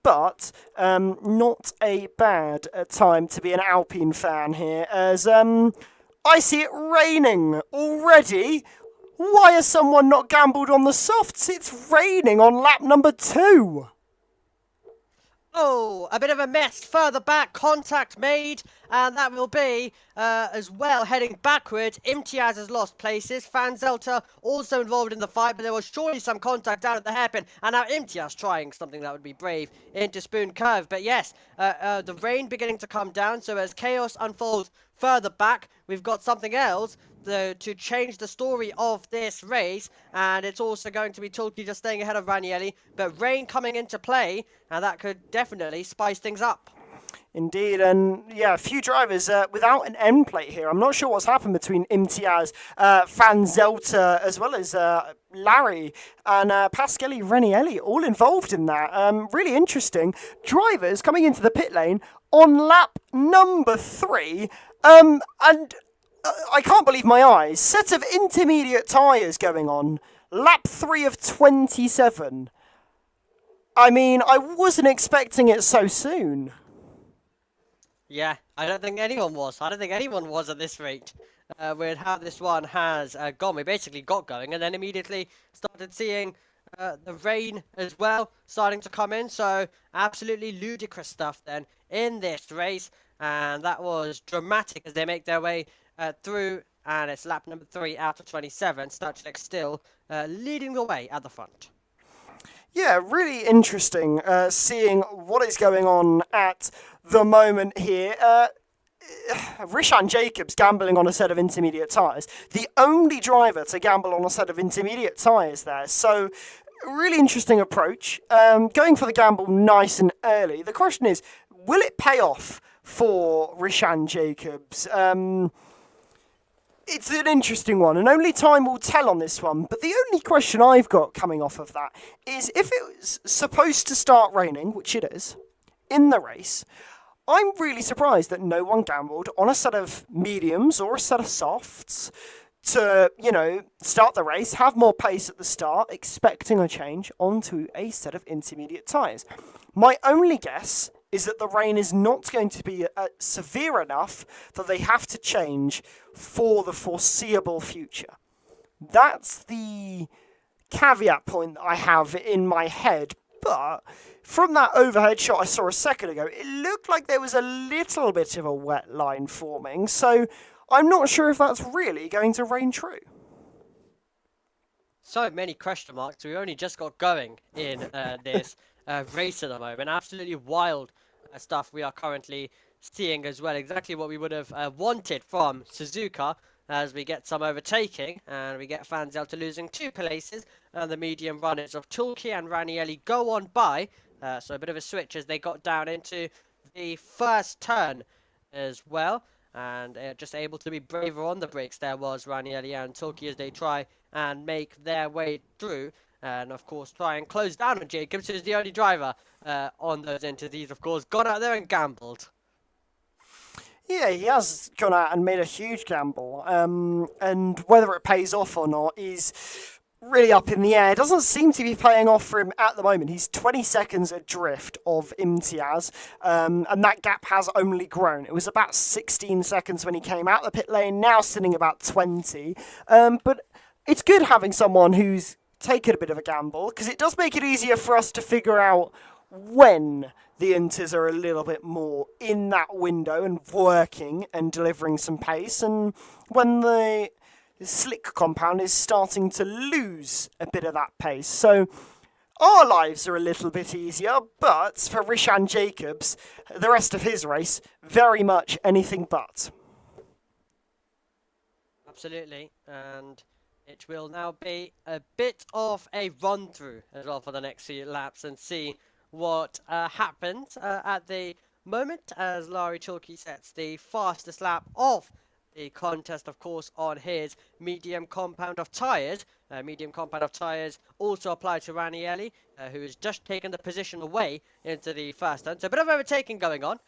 But not a bad time to be an Alpine fan here, as I see it raining already. Why has someone not gambled on the softs? It's raining on lap number 2. Oh, a bit of a mess further back, contact made, and that will be, as well, heading backwards. Imtiaz has lost places. Van Zelter also involved in the fight, but there was surely some contact down at the hairpin, and now Imtiaz trying something that would be brave into Spoon Curve. But yes, the rain beginning to come down, so as chaos unfolds further back, we've got something else to change the story of this race, and it's also going to be Tulki just staying ahead of Ranieri, but rain coming into play, and that could definitely spice things up. Indeed, and yeah, a few drivers without an end plate here. I'm not sure what's happened between Imtiaz, Van Zelter, as well as Larry and Pasquale Ranieri, all involved in that. Really interesting. Drivers coming into the pit lane on lap number 3, and I can't believe my eyes. Set of intermediate tyres going on. Lap 3 of 27. I mean, I wasn't expecting it so soon. Yeah, I don't think anyone was. I don't think anyone was at this rate with how this one has gone. We basically got going and then immediately started seeing the rain as well starting to come in. So absolutely ludicrous stuff then in this race. And that was dramatic as they make their way through. And it's lap number 3 out of 27. Stouchelek still leading the way at the front. Yeah, really interesting seeing what is going on at the moment here. Rishan Jacobs gambling on a set of intermediate tyres. The only driver to gamble on a set of intermediate tyres there. So, really interesting approach. Going for the gamble nice and early. The question is, will it pay off for Rishan Jacobs? It's an interesting one, and only time will tell on this one. But the only question I've got coming off of that is, if it was supposed to start raining, which it is, in the race, I'm really surprised that no one gambled on a set of mediums or a set of softs to, start the race, have more pace at the start, expecting a change onto a set of intermediate tyres. My only guess is that the rain is not going to be severe enough that they have to change for the foreseeable future. That's the caveat point that I have in my head, but from that overhead shot I saw a second ago, it looked like there was a little bit of a wet line forming, so I'm not sure if that's really going to rain true. So many question marks. We only just got going in this race at the moment. Absolutely wild stuff we are currently seeing as well. Exactly what we would have wanted from Suzuka, as we get some overtaking and we get Van Zelter losing 2 places, and the medium runners of Tulki and Ranieri go on by. So a bit of a switch as they got down into the first turn as well, and just able to be braver on the brakes there was Ranieri and Tulki as they try and make their way through. And of course try and close down on Jacobs, who's the only driver on those entities, of course, gone out there and gambled. Yeah, he has gone out and made a huge gamble, and whether it pays off or not is really up in the air. It doesn't seem to be paying off for him at the moment. He's 20 seconds adrift of Imtiaz, and that gap has only grown. It was about 16 seconds when he came out the pit lane, now sitting about 20. But it's good having someone who's taken a bit of a gamble, because it does make it easier for us to figure out when the Inters are a little bit more in that window and working and delivering some pace, and when the slick compound is starting to lose a bit of that pace. So our lives are a little bit easier, but for Rishan Jacobs, the rest of his race, very much anything but. Absolutely, and it will now be a bit of a run-through as well for the next few laps and see what happens at the moment as Larry Chalky sets the fastest lap of the contest, of course, on his medium compound of tyres. Medium compound of tyres also apply to Ranieri, who has just taken the position away into the first turn. So a bit of overtaking going on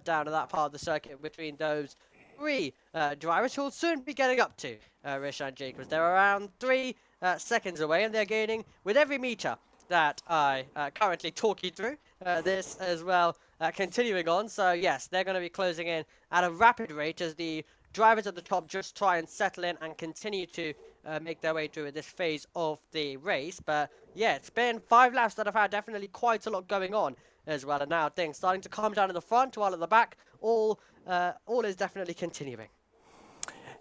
down to that part of the circuit between those three drivers who will soon be getting up to Rishan Jacobs. They're around 3 seconds away, and they're gaining with every meter that I currently talk you through this as well, continuing on. So yes, they're going to be closing in at a rapid rate as the drivers at the top just try and settle in and continue to make their way through this phase of the race. But yeah, it's been 5 laps that have had definitely quite a lot going on as well, and now things starting to calm down in the front while at the back all is definitely continuing.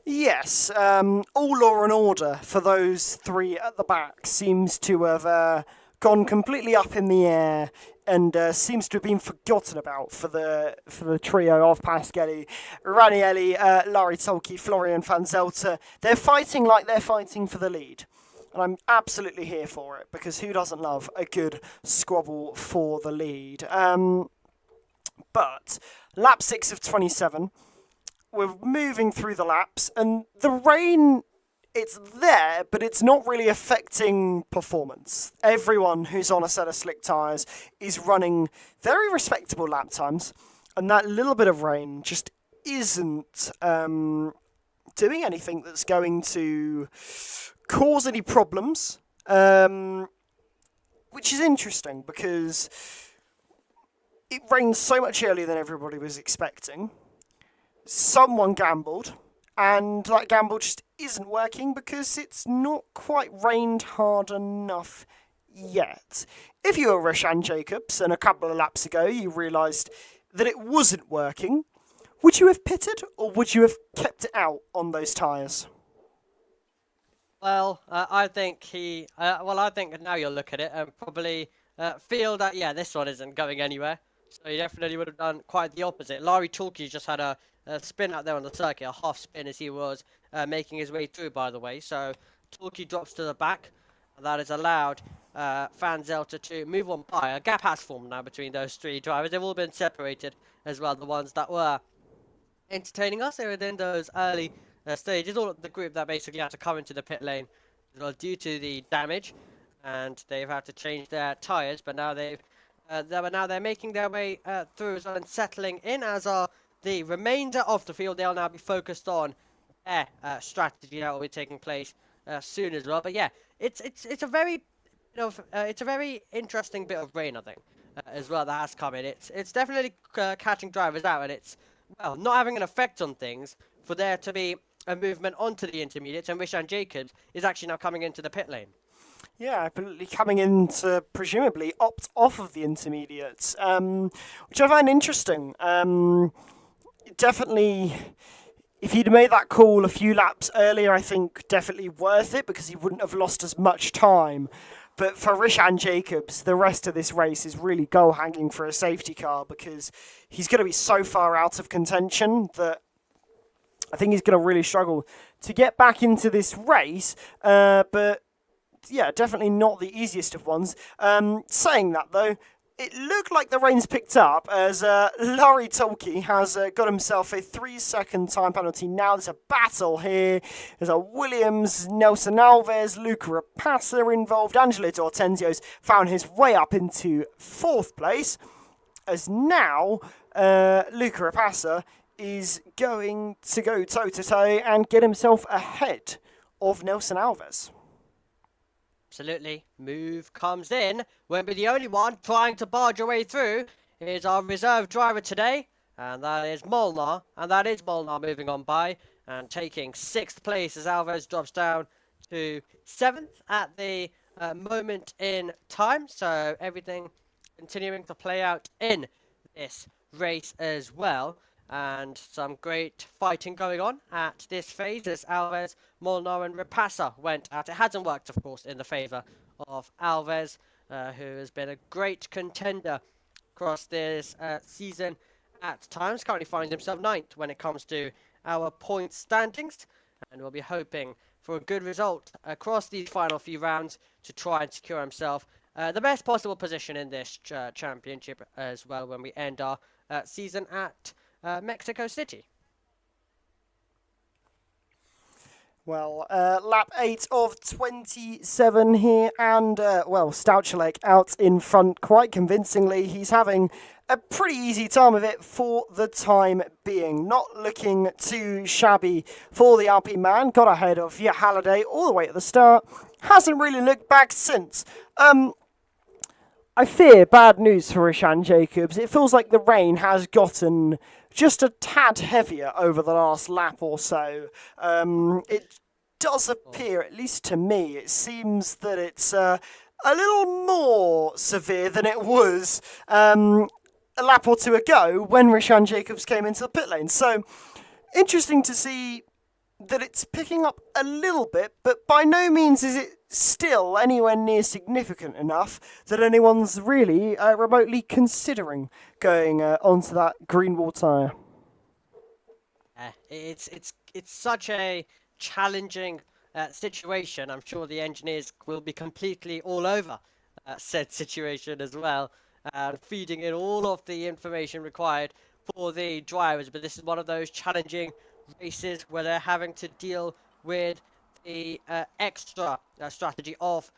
Yes, all law and order for those 3 at the back seems to have gone completely up in the air and seems to have been forgotten about for the trio of PSGL, Ranieri, Larry Tolke, Florian van Zelter. They're fighting like they're fighting for the lead. And I'm absolutely here for it, because who doesn't love a good squabble for the lead? But lap 6 of 27, we're moving through the laps, and the rain, it's there, but it's not really affecting performance. Everyone who's on a set of slick tyres is running very respectable lap times, and that little bit of rain just isn't doing anything that's going to cause any problems, which is interesting because it rained so much earlier than everybody was expecting. Someone gambled, and that gamble just isn't working because it's not quite rained hard enough yet. If you were Rishan Jacobs and a couple of laps ago you realised that it wasn't working, would you have pitted or would you have kept it out on those tyres? Well, I think I think now you'll look at it and probably feel that, yeah, this one isn't going anywhere. So he definitely would have done quite the opposite. Larry Chalky just had a spin out there on the circuit, a half spin as he was making his way through, by the way. So Chalky drops to the back. And that has allowed Van Zelter to move on by. A gap has formed now between those 3 drivers. They've all been separated as well, the ones that were entertaining us. They were within those early stages, all of the group that basically had to come into the pit lane due to the damage, and they've had to change their tyres, but now they're making their way through as well and settling in, as are the remainder of the field. They'll now be focused on their strategy that will be taking place soon as well. But yeah, it's a very it's a very interesting bit of rain, I think, as well, that has come in. It's definitely catching drivers out, and it's, well, not having an effect on things for there to be a movement onto the intermediates, and Rishan Jacobs is actually now coming into the pit lane. Yeah, absolutely, coming in to presumably opt off of the intermediates, which I find interesting. Definitely, if he'd made that call a few laps earlier, I think definitely worth it, because he wouldn't have lost as much time. But for Rishan Jacobs, the rest of this race is really goal-hanging for a safety car, because he's going to be so far out of contention that I think he's going to really struggle to get back into this race. But yeah, definitely not the easiest of ones. Saying that, though, it looked like the rain's picked up as Larry Tolke has got himself a 3-second time penalty. Now there's a battle here. There's a Williams, Nelson Alves, Luca Rapassa involved. Angelo D'Ortenzio's found his way up into 4th place, as now Luca Rapassa is going to go toe-to-toe and get himself ahead of Nelson Alves. Absolutely. Move comes in. Won't be the only one trying to barge your way through. Here's our reserve driver today, and that is Molnar. And that is Molnar moving on by and taking 6th place as Alves drops down to 7th at the moment in time. So everything continuing to play out in this race as well. And some great fighting going on at this phase as Alves, Molnar and Rapasa went at it. Hasn't worked, of course, in the favour of Alves, who has been a great contender across this season at times. Currently finds himself ninth when it comes to our point standings, and we'll be hoping for a good result across these final few rounds to try and secure himself the best possible position in this championship as well when we end our season at Mexico City. Well, lap 8 of 27 here, and, Stouchalek out in front quite convincingly. He's having a pretty easy time of it for the time being. Not looking too shabby for the Alpine man. Got ahead of Halliday all the way at the start. Hasn't really looked back since. I fear bad news for Rishan Jacobs. It feels like the rain has gotten just a tad heavier over the last lap or so. It does appear, at least to me, it seems that it's a little more severe than it was a lap or two ago when Rishan Jacobs came into the pit lane. So, interesting to see that it's picking up a little bit, but by no means is it still anywhere near significant enough that anyone's really remotely considering going onto that green wall tyre. It's such a challenging situation. I'm sure the engineers will be completely all over said situation as well, feeding in all of the information required for the drivers. But this is one of those challenging races where they're having to deal with the extra strategy of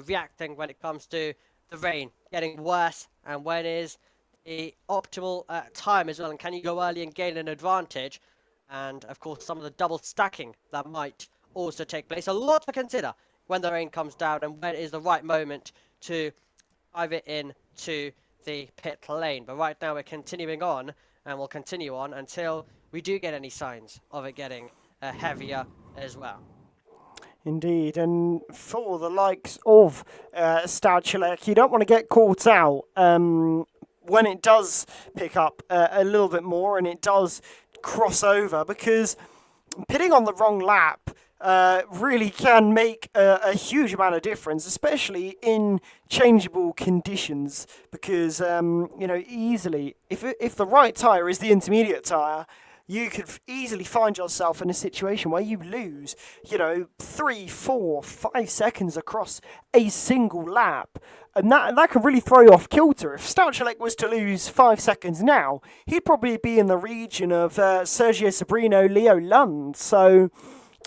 reacting when it comes to the rain getting worse, and when is the optimal time as well, and can you go early and gain an advantage, and of course some of the double stacking that might also take place. A lot to consider when the rain comes down and when is the right moment to dive it in to the pit lane. But right now we're continuing on, and we'll continue on until we do get any signs of it getting heavier as well. Indeed, and for the likes of Stouchalek, you don't want to get caught out when it does pick up a little bit more and it does cross over, because pitting on the wrong lap really can make a huge amount of difference, especially in changeable conditions, because easily, if the right tyre is the intermediate tyre, you could easily find yourself in a situation where you lose, 3, 4, 5 seconds across a single lap. And that can really throw you off kilter. If Stouchalek was to lose 5 seconds now, he'd probably be in the region of Sergio Sobrino, Leo Lund. So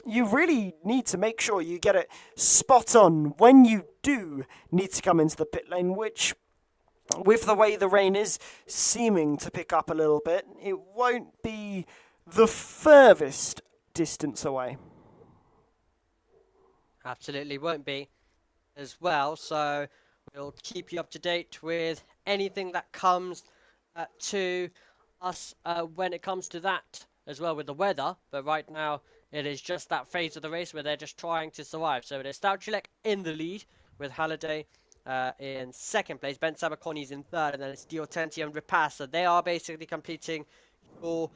you really need to make sure you get it spot on when you do need to come into the pit lane, which, with the way the rain is seeming to pick up a little bit, it won't be the furthest distance away. Absolutely won't be as well, so we'll keep you up to date with anything that comes to us when it comes to that as well with the weather. But right now it is just that phase of the race where they're just trying to survive. So it is Stouchalek in the lead with Halliday in second place. Ben Sabaconi's in third, and then it's Diotenti and Rapasa. They are basically completing your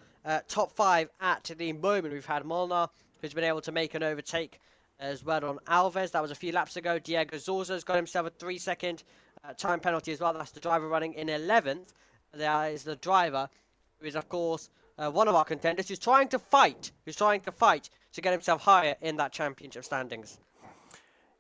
top 5 at the moment. We've had Molnar, who's been able to make an overtake as well on Alves. That was a few laps ago. Diego Zorza's got himself a 3-second time penalty as well. That's the driver running in 11th. There is the driver who is, of course, one of our contenders who's trying to fight to get himself higher in that championship standings.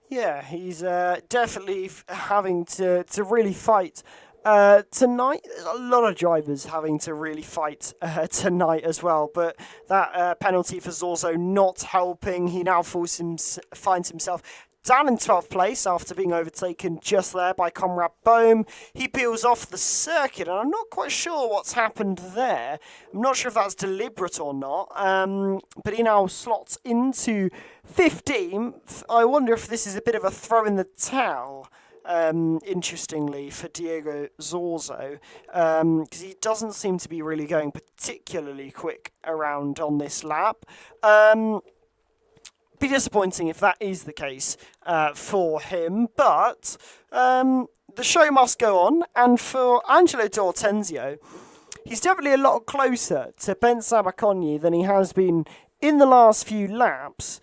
Yeah, he's definitely having to really fight tonight. There's a lot of drivers having to really fight tonight as well, but that penalty for Zorzo not helping. He now finds himself down in 12th place after being overtaken just there by Comrade Bohm. He peels off the circuit, and I'm not quite sure what's happened there. I'm not sure if that's deliberate or not, but he now slots into 15th. I wonder if this is a bit of a throw in the towel, interestingly, for Diego Zorzo, because he doesn't seem to be really going particularly quick around on this lap. Be disappointing if that is the case for him, but the show must go on, and for Angelo D'Ortenzio, he's definitely a lot closer to Ben Sabaconyi than he has been in the last few laps.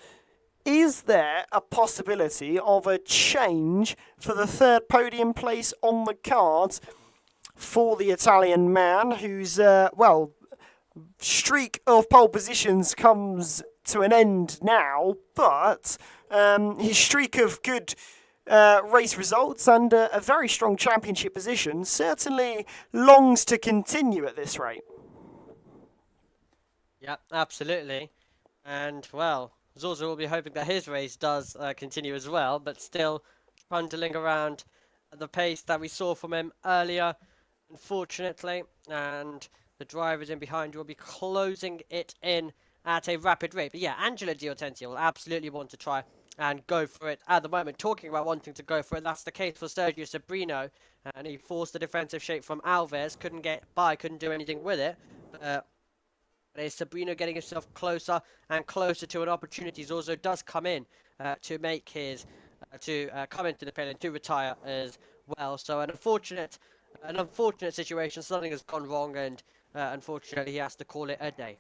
Is there a possibility of a change for the third podium place on the cards for the Italian man whose, streak of pole positions comes to an end now, but his streak of good race results and a very strong championship position certainly longs to continue at this rate. Yeah, absolutely. And, well, Zorza will be hoping that his race does continue as well, but still trundling around at the pace that we saw from him earlier, unfortunately. And the drivers in behind will be closing it in at a rapid rate. But yeah, Angelo D'Ortenzio will absolutely want to try and go for it at the moment. Talking about wanting to go for it, that's the case for Sergio Sabrino. And he forced the defensive shape from Alves, couldn't get by, couldn't do anything with it. There's Sabrino getting himself closer and closer to an opportunity. Zorzo does come in to make his come into the pit and to retire as well. So an unfortunate situation. Something has gone wrong, and unfortunately he has to call it a day.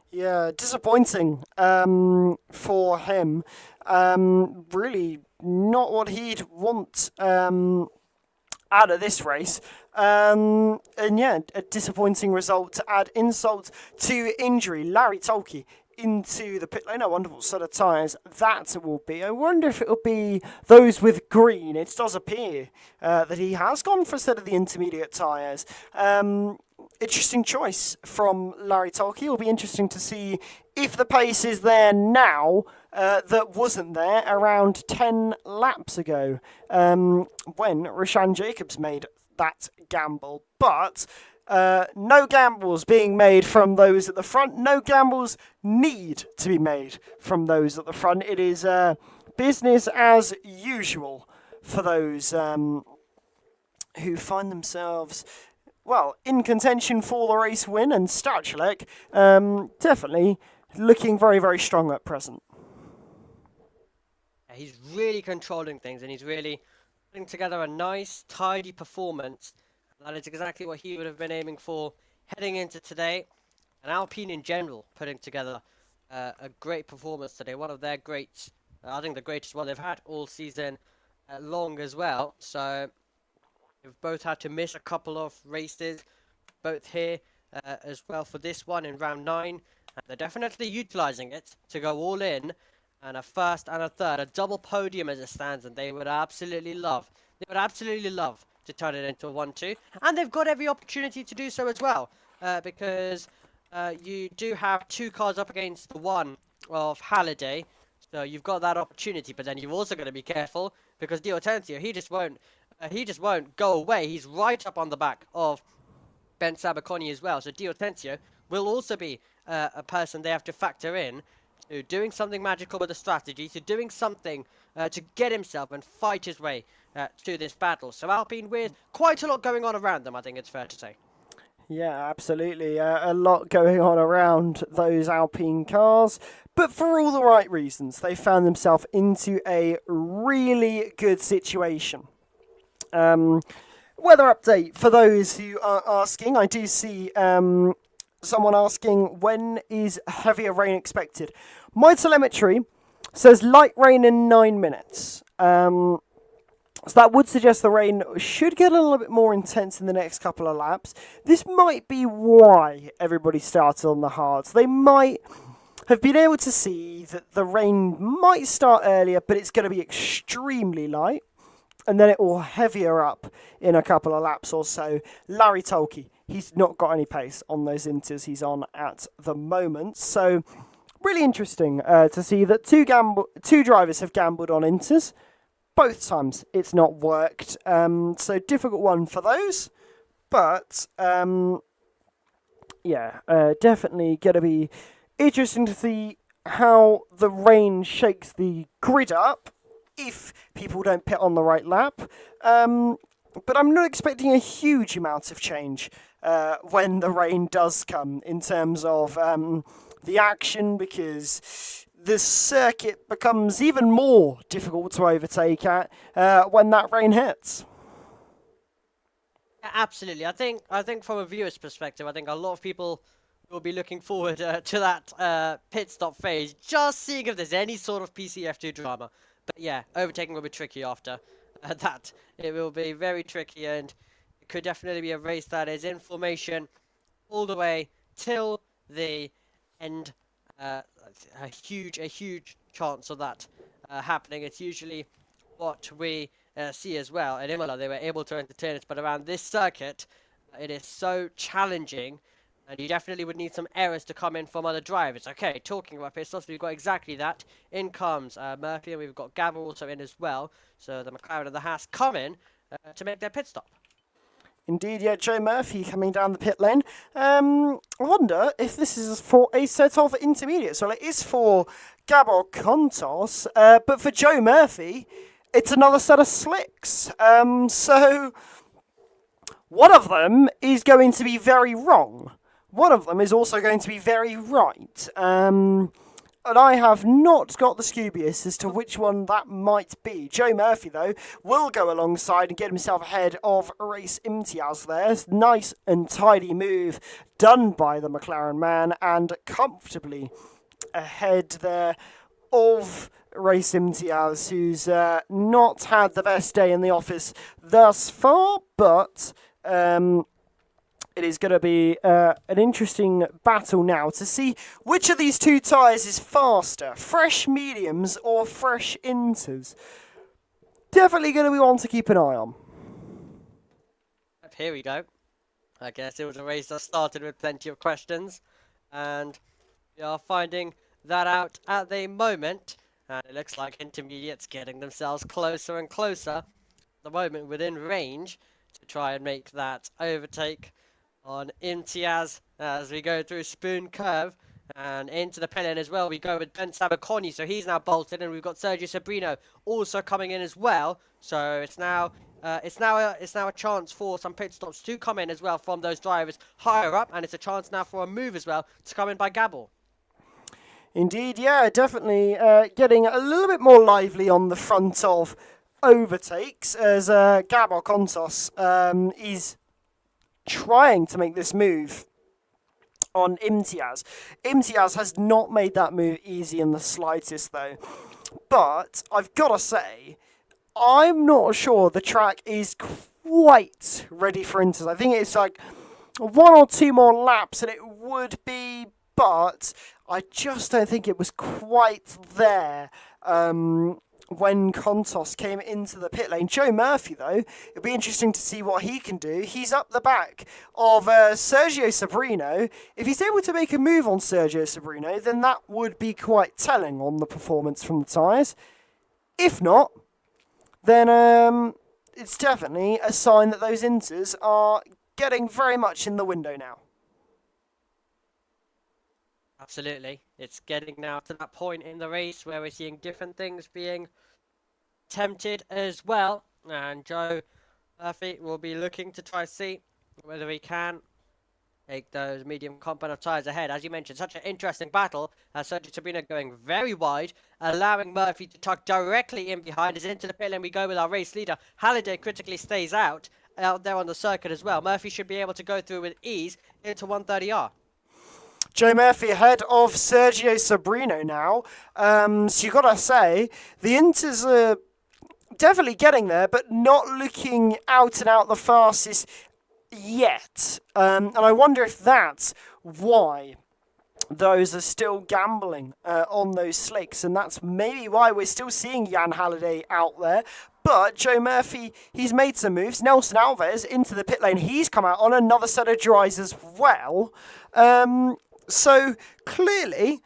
Yeah, disappointing for him. Really not what he'd want out of this race. And yeah, a disappointing result to add insult to injury. Larry Tolke into the pit lane. I wonder what sort of tyres that will be. I wonder if it will be those with green. It does appear that he has gone for a set of the intermediate tyres. Interesting choice from Larry Tolke. It'll be interesting to see if the pace is there now that wasn't there around 10 laps ago when Rashan Jacobs made that gamble. But no gambles being made from those at the front. No gambles need to be made from those at the front. It is business as usual for those who find themselves, well, in contention for the race win, and Starchelek definitely looking very, very strong at present. He's really controlling things, and he's really putting together a nice, tidy performance. That is exactly what he would have been aiming for heading into today. And Alpine in general putting together a great performance today. One of their greats, I think the greatest one they've had all season long as well. So they've both had to miss a couple of races, both here as well for this one in round 9. And they're definitely utilising it to go all in. And a first and a third, a double podium as it stands, and they would absolutely love to turn it into a 1-2. And they've got every opportunity to do so as well, because you do have 2 cars up against the one of Halliday, so you've got that opportunity. But then you've also got to be careful, because D'Ortenzio, he just won't go away. He's right up on the back of Ben Sabaconyi as well. So D'Ortenzio will also be a person they have to factor in to doing something magical with a strategy, to doing something to get himself and fight his way to this battle. So Alpine with quite a lot going on around them, I think it's fair to say. Yeah, absolutely. A lot going on around those Alpine cars, but for all the right reasons. They found themselves into a really good situation. Weather update for those who are asking. I do see someone asking, when is heavier rain expected? My telemetry says light rain in 9 minutes. So that would suggest the rain should get a little bit more intense in the next couple of laps. This might be why everybody started on the hards. They might have been able to see that the rain might start earlier, but it's going to be extremely light. And then it will heavier up in a couple of laps or so. Larry Tolke, he's not got any pace on those inters he's on at the moment. So really interesting to see that two drivers have gambled on inters. Both times it's not worked. So difficult one for those. But definitely going to be interesting to see how the rain shakes the grid up if people don't pit on the right lap. But I'm not expecting a huge amount of change when the rain does come in terms of the action, because the circuit becomes even more difficult to overtake at when that rain hits. Absolutely. I think from a viewer's perspective, I think a lot of people will be looking forward to that pit stop phase, just seeing if there's any sort of PCF2 drama. But yeah, overtaking will be tricky after that. It will be very tricky, and it could definitely be a race that is in formation all the way till the end. A huge chance of that happening. It's usually what we see as well. In Imola, they were able to entertain it, but around this circuit, it is so challenging, and you definitely would need some errors to come in from other drivers. Okay, talking about pit stops, we've got exactly that. In comes Murphy, and we've got Gabber also in as well. So the McLaren and the Haas come in to make their pit stop. Indeed, yeah, Joe Murphy coming down the pit lane. I wonder if this is for a set of intermediates. Well, it is for Gabor Contos, but for Joe Murphy, it's another set of slicks. So one of them is going to be very wrong. One of them is also going to be very right. And I have not got the Scoobiest as to which one that might be. Joe Murphy, though, will go alongside and get himself ahead of Race Imtiaz there. Nice and tidy move done by the McLaren man, and comfortably ahead there of Race Imtiaz, who's not had the best day in the office thus far, but it is going to be an interesting battle now to see which of these two tyres is faster, fresh mediums or fresh inters. Definitely going to be one to keep an eye on. Here we go. I guess it was a race that started with plenty of questions, and we are finding that out at the moment. And it looks like intermediates getting themselves closer and closer at the moment within range to try and make that overtake on Imtiaz as we go through Spoon Curve and into the pit lane as well. We go with Ben Sabaconi, so he's now bolted, and we've got Sergio Sabrino also coming in as well. So it's now a chance for some pit stops to come in as well from those drivers higher up, and it's a chance now for a move as well to come in by Gabor. Indeed, yeah, definitely getting a little bit more lively on the front of overtakes as Gabor Contos is trying to make this move on Imtiaz. Imtiaz has not made that move easy in the slightest, though. But I've got to say, I'm not sure the track is quite ready for Inters. I think it's like 1 or 2 more laps and it would be, but I just don't think it was quite there when Contos came into the pit lane. Joe Murphy, though, it'll be interesting to see what he can do. He's up the back of Sergio Sabrino. If he's able to make a move on Sergio Sabrino, then that would be quite telling on the performance from the tyres. If not, then it's definitely a sign that those Inters are getting very much in the window now. Absolutely. It's getting now to that point in the race where we're seeing different things being attempted as well. And Joe Murphy will be looking to try to see whether he can take those medium compound of tyres ahead. As you mentioned, such an interesting battle. Sergio Sabrino going very wide, allowing Murphy to tuck directly in behind. As into the pit lane we go with our race leader. Halliday critically stays out there on the circuit as well. Murphy should be able to go through with ease into 130R. Joe Murphy ahead of Sergio Sabrino now. So you've got to say, the Inters are definitely getting there, but not looking out and out the fastest yet. And I wonder if that's why those are still gambling on those slicks. And that's maybe why we're still seeing Jan Halliday out there. But Joe Murphy, he's made some moves. Nelson Alves into the pit lane. He's come out on another set of dries as well. So clearly,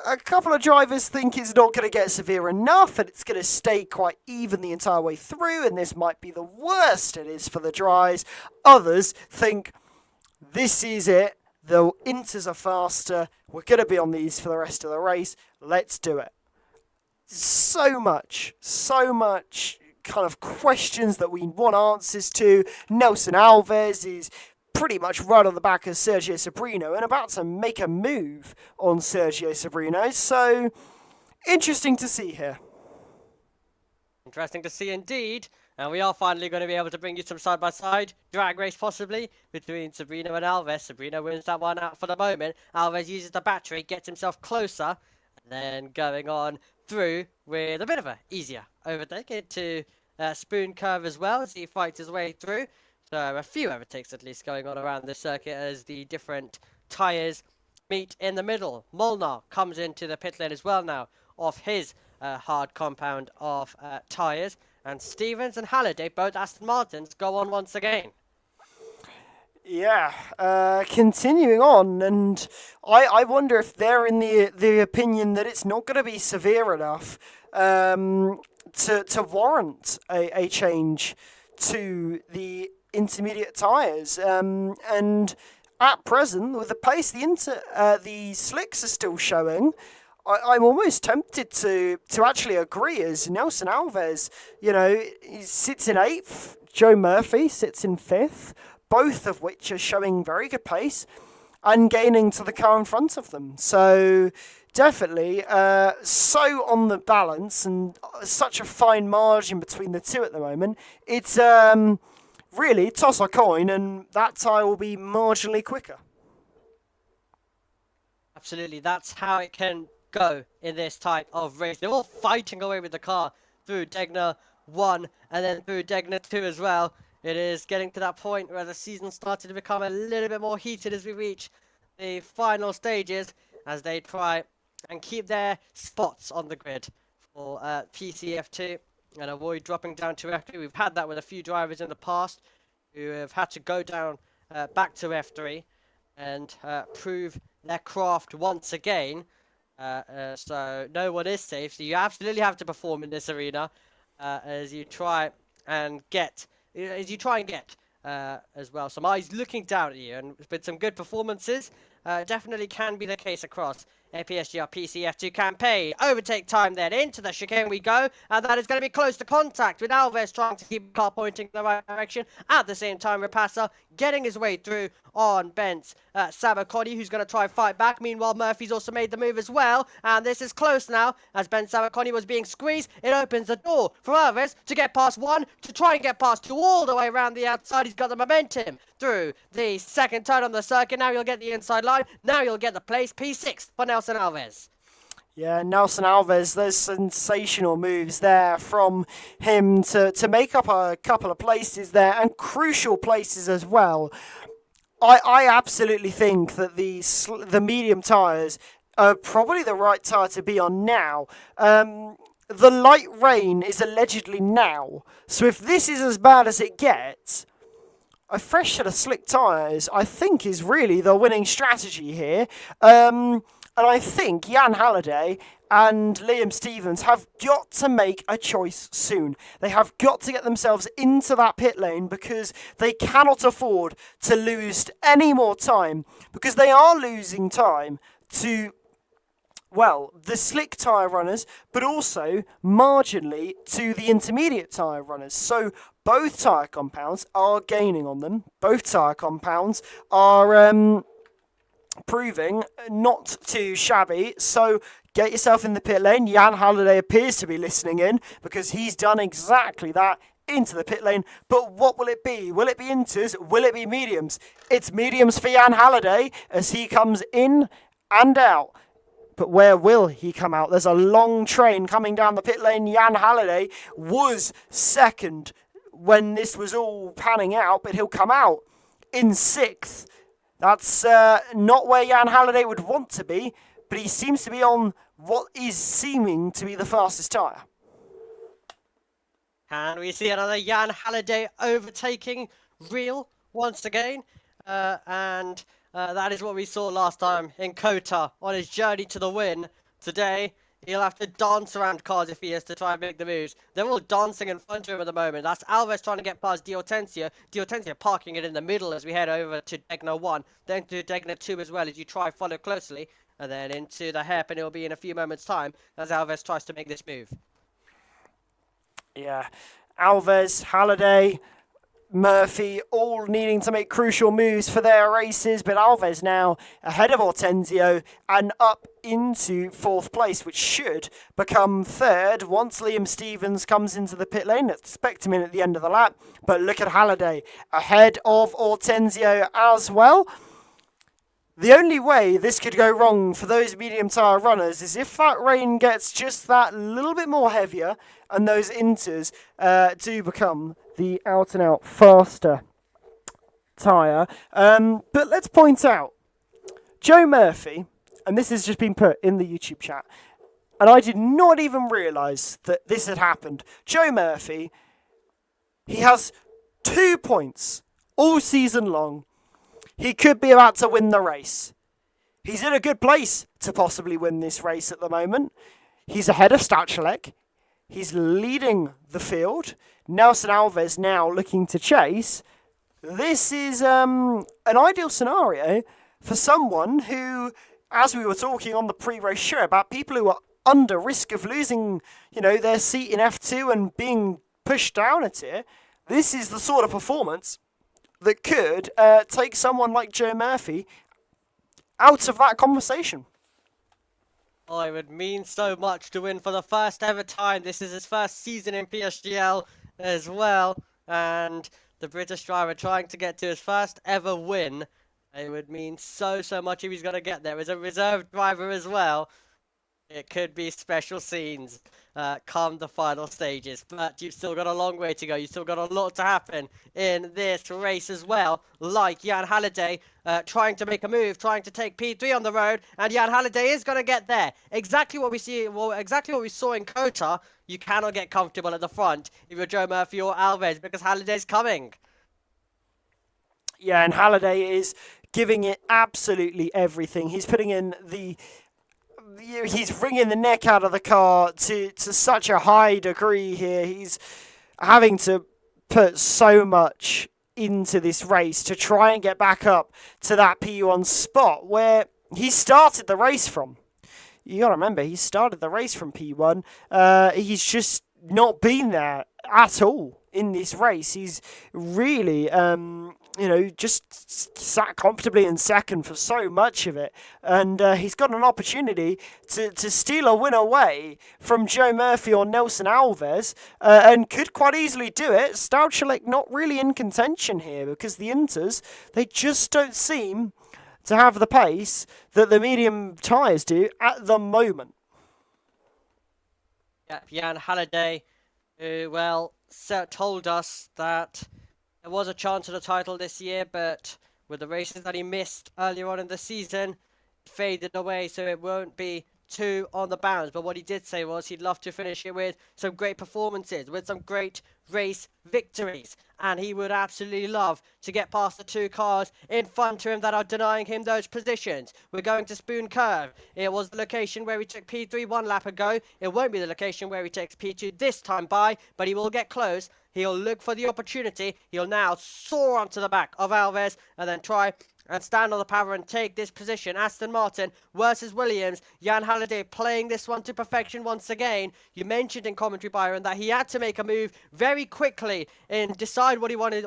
a couple of drivers think it's not going to get severe enough and it's going to stay quite even the entire way through, and this might be the worst it is for the dries. Others think this is it. The Inters are faster. We're going to be on these for the rest of the race. Let's do it. So much kind of questions that we want answers to. Nelson Alves is pretty much right on the back of Sergio Sabrino and about to make a move on Sergio Sabrino. So interesting to see here. Interesting to see indeed. And we are finally going to be able to bring you some side-by-side drag race possibly between Sabrina and Alves. Sabrina wins that one out for the moment. Alves uses the battery, gets himself closer, and then going on through with a bit of a easier overtake into Spoon Curve as well as he fights his way through. So a few overtakes at least going on around this circuit as the different tyres meet in the middle. Molnar comes into the pit lane as well now off his hard compound of tyres. And Stevens and Halliday, both Aston Martins, go on once again. Yeah, continuing on, and I wonder if they're in the opinion that it's not going to be severe enough to warrant a change to the intermediate tyres. And at present, with the pace the slicks are still showing, I'm almost tempted to actually agree as Nelson Alves, he sits in 8th, Joe Murphy sits in 5th, both of which are showing very good pace and gaining to the car in front of them. So definitely, so on the balance and such a fine margin between the two at the moment, it's really toss a coin and that tyre will be marginally quicker. Absolutely, that's how it can go in this type of race. They're all fighting away with the car through Degner 1 and then through Degner 2 as well. It is getting to that point where the season started to become a little bit more heated as we reach the final stages as they try and keep their spots on the grid for PCF2 and avoid dropping down to F3. We've had that with a few drivers in the past who have had to go down back to F3 and prove their craft once again. So no one is safe. So you absolutely have to perform in this arena as you try and get as well some eyes looking down at you, and with some good performances, definitely can be the case across a PSGL PCF2 campaign. Overtake time then, into the chicane we go, and that is going to be close to contact with Alves trying to keep the car pointing in the right direction. At the same time, Rapassa getting his way through on Bent's Sabaconi, who's going to try and fight back. Meanwhile, Murphy's also made the move as well, and this is close now as Ben Sabaconi was being squeezed. It opens the door for Alves to get past 1, to try and get past 2 all the way around the outside. He's got the momentum through the second turn on the circuit. Now you'll get the inside line. Now you'll get the place. P6 for Nelson Alves. Yeah, Nelson Alves, there's sensational moves there from him to make up a couple of places there, and crucial places as well. I absolutely think that the medium tyres are probably the right tyre to be on now. The light rain is allegedly now, so if this is as bad as it gets, a fresh set of slick tyres, I think, is really the winning strategy here. And I think Jan Halliday and Liam Stevens have got to make a choice soon. They have got to get themselves into that pit lane because they cannot afford to lose any more time, because they are losing time to, well, the slick tyre runners, but also marginally to the intermediate tyre runners. So both tyre compounds are gaining on them. Both tyre compounds are proving not too shabby. So get yourself in the pit lane. Jan Halliday appears to be listening in because he's done exactly that, into the pit lane. But what will it be? Will it be inters? Will it be mediums? It's mediums for Jan Halliday as he comes in and out. But where will he come out? There's a long train coming down the pit lane. Jan Halliday was second when this was all panning out, but he'll come out in 6th. That's not where Jan Halliday would want to be, but he seems to be on what is seeming to be the fastest tyre. And we see another Jan Halliday overtaking Real once again. That is what we saw last time in Kota on his journey to the win. Today, he'll have to dance around cars if he is to try and make the moves. They're all dancing in front of him at the moment. That's Alves trying to get past D'Hortensia. D'Hortensia parking it in the middle as we head over to Degner 1. Then to Degner 2 as well as you try follow closely. And then into the hairpin it will be in a few moments' time as Alves tries to make this move. Yeah, Alves, Halliday, Murphy all needing to make crucial moves for their races, but Alves now ahead of Hortensio and up into 4th place, which should become 3rd once Liam Stevens comes into the pit lane. Expect him in at the end of the lap, but look at Halliday ahead of Hortensio as well. The only way this could go wrong for those medium tyre runners is if that rain gets just that little bit more heavier and those inters do become the out-and-out faster tyre. But let's point out, Joe Murphy, and this has just been put in the YouTube chat, and I did not even realise that this had happened. Joe Murphy, he has 2 points all season long. He could be about to win the race. He's in a good place to possibly win this race at the moment. He's ahead of Stauchalek. He's leading the field. Nelson Alves now looking to chase. This is an ideal scenario for someone who, as we were talking on the pre-race show about people who are under risk of losing, their seat in F2 and being pushed down a tier. This is the sort of performance that could take someone like Joe Murphy out of that conversation. Oh, it would mean so much to win for the first ever time. This is his first season in PSGL as well. And the British driver trying to get to his first ever win. It would mean so much if he's going to get there. As a reserve driver as well, it could be special scenes come the final stages. But you've still got a long way to go. You've still got a lot to happen in this race as well. Like Jan Halliday trying to make a move, trying to take P3 on the road. And Jan Halliday is going to get there. Exactly what we saw in Kota. You cannot get comfortable at the front if you're Joe Murphy or Alves because Halliday's coming. Yeah, and Halliday is giving it absolutely everything. He's putting in he's wringing the neck out of the car to such a high degree here. He's having to put so much into this race to try and get back up to that P1 spot where he started the race from. You got to remember, he started the race from P1. He's just not been there at all in this race. He's really, just sat comfortably in second for so much of it. And he's got an opportunity to steal a win away from Joe Murphy or Nelson Alves and could quite easily do it. Stauchalek not really in contention here because the Inters, they just don't seem to have the pace that the medium tyres do at the moment. Yep, Jan Halliday, who, told us that there was a chance of the title this year, but with the races that he missed earlier on in the season, it faded away, so it won't be too on the bounds. But what he did say was he'd love to finish it with some great performances, with some great race victories. And he would absolutely love to get past the 2 cars in front of him that are denying him those positions. We're going to Spoon Curve. It was the location where he took P3 one lap ago. It won't be the location where he takes P2 this time by, but he will get close. He'll look for the opportunity. He'll now soar onto the back of Alves and then try and stand on the power and take this position. Aston Martin versus Williams. Jan Halliday playing this one to perfection once again. You mentioned in commentary, Byron, that he had to make a move very quickly and decide what he wanted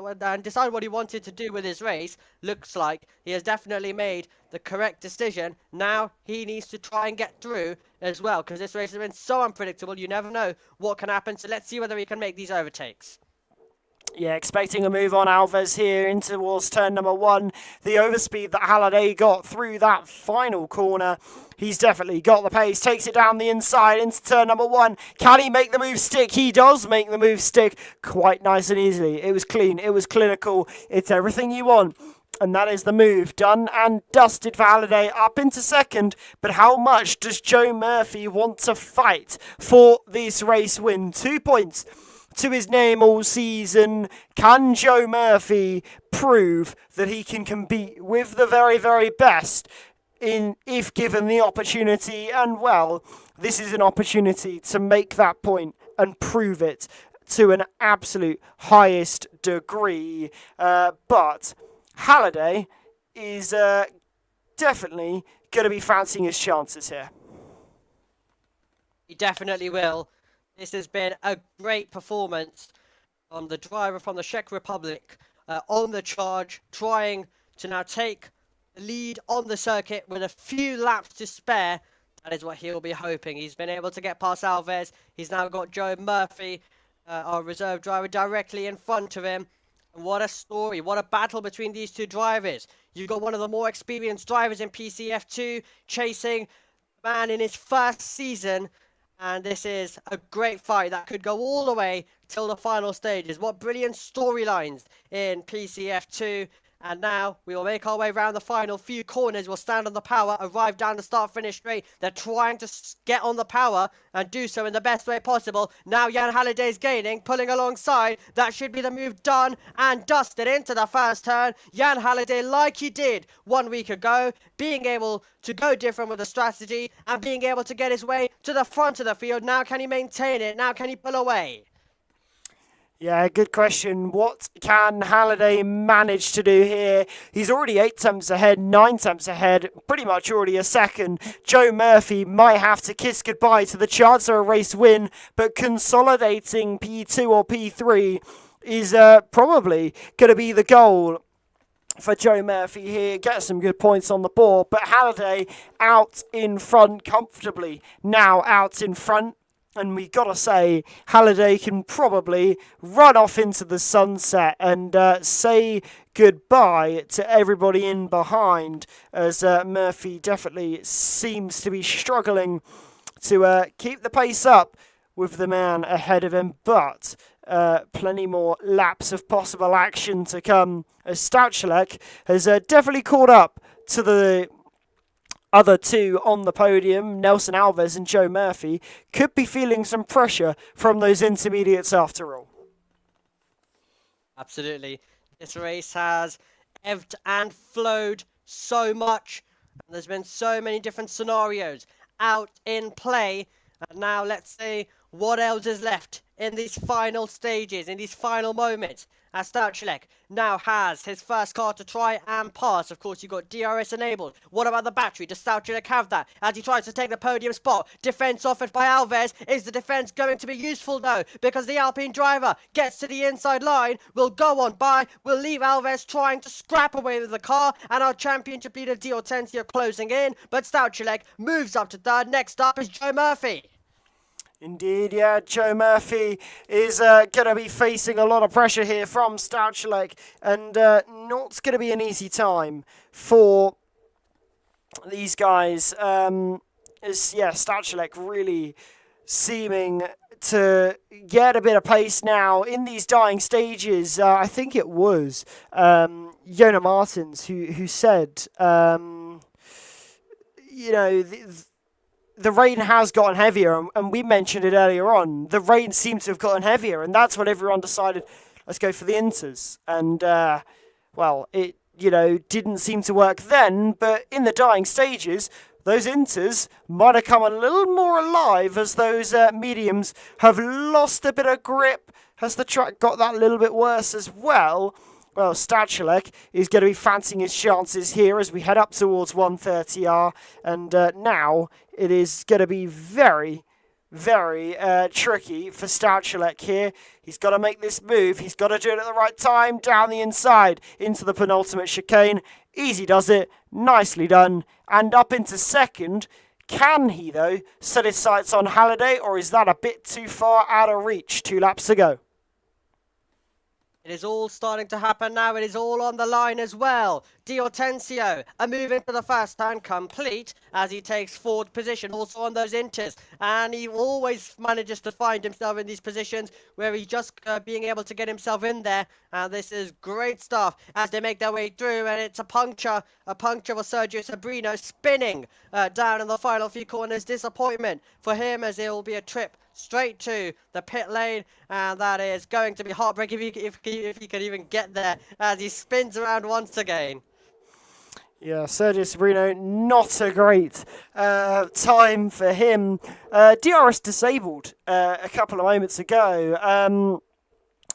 to do with his race. Looks like he has definitely made the correct decision. Now he needs to try and get through as well because this race has been so unpredictable. You never know what can happen. So let's see whether he can make these overtakes. Yeah, expecting a move on Alves here in towards turn number 1. The overspeed that Halliday got through that final corner. He's definitely got the pace. Takes it down the inside into turn number 1. Can he make the move stick? He does make the move stick quite nice and easily. It was clean. It was clinical. It's everything you want. And that is the move done and dusted for Halliday up into second. But how much does Joe Murphy want to fight for this race win? 2 points to his name all season. Can Joe Murphy prove that he can compete with the very, very best if given the opportunity? And well, this is an opportunity to make that point and prove it to an absolute highest degree. But Halliday is definitely going to be fancying his chances here. He definitely will. This has been a great performance the driver from the Czech Republic on the charge, trying to now take the lead on the circuit with a few laps to spare. That is what he'll be hoping. He's been able to get past Alves. He's now got Joe Murphy, our reserve driver, directly in front of him. And what a story, what a battle between these two drivers. You've got one of the more experienced drivers in PCF2 chasing a man in his first season. And this is a great fight that could go all the way till the final stages. What brilliant storylines in PCF2. And now we will make our way around the final few corners. We'll stand on the power, arrive down the start-finish straight. They're trying to get on the power and do so in the best way possible. Now Jan Halliday's gaining, pulling alongside. That should be the move done and dusted into the first turn. Jan Halliday, like he did 1 week ago, being able to go different with the strategy and being able to get his way to the front of the field. Now can he maintain it? Now can he pull away? Yeah, good question. What can Halliday manage to do here? He's already 8 tenths ahead, 9 tenths ahead, pretty much already a second. Joe Murphy might have to kiss goodbye to the chance of a race win, but consolidating P2 or P3 is probably going to be the goal for Joe Murphy here. Get some good points on the board, but Halliday out in front comfortably. Now out in front. And we got to say, Halliday can probably run off into the sunset and say goodbye to everybody in behind, as Murphy definitely seems to be struggling to keep the pace up with the man ahead of him. But plenty more laps of possible action to come, as Stouchelek has definitely caught up to the other two on the podium. Nelson Alves and Joe Murphy could be feeling some pressure from those intermediates after all. Absolutely. This race has ebbed and flowed so much. And there's been so many different scenarios out in play. And now let's see what else is left in these final stages, in these final moments. As Stouchelek now has his first car to try and pass. Of course, you've got DRS enabled. What about the battery? Does Stouchelek have that? As he tries to take the podium spot. Defense offered by Alves. Is the defense going to be useful? No, because the Alpine driver gets to the inside line, will go on by, will leave Alves trying to scrap away with the car, and our championship leader Di Hortensio closing in. But Stouchelek moves up to third. Next up is Joe Murphy. Indeed, yeah, Joe Murphy is going to be facing a lot of pressure here from Stouchelek, and not going to be an easy time for these guys. Stouchelek really seeming to get a bit of pace now in these dying stages. I think it was Jona Martins who said, the rain has gotten heavier, and we mentioned it earlier on. The rain seems to have gotten heavier, and that's when everyone decided, let's go for the Inters. And, it, didn't seem to work then, but in the dying stages, those Inters might have come a little more alive as those mediums have lost a bit of grip. Has the track got that little bit worse as well? Well, Stouchelek is going to be fancying his chances here as we head up towards 130R. And now it is going to be very, very tricky for Stouchelek here. He's got to make this move. He's got to do it at the right time. Down the inside into the penultimate chicane. Easy does it. Nicely done. And up into second. Can he, though, set his sights on Halliday, or is that a bit too far out of reach? 2 laps to go. It is all starting to happen now. It is all on the line as well. Di Hortensio, a move into the first turn complete as he takes forward position also on those Inters. And he always manages to find himself in these positions where he's just being able to get himself in there. And this is great stuff as they make their way through. And it's a puncture for Sergio Sabrino spinning down in the final few corners. Disappointment for him as it will be a trip straight to the pit lane, and that is going to be heartbreaking if he can even get there as he spins around once again. Yeah, Sergio Sabrino, not a great time for him. DRS disabled a couple of moments ago.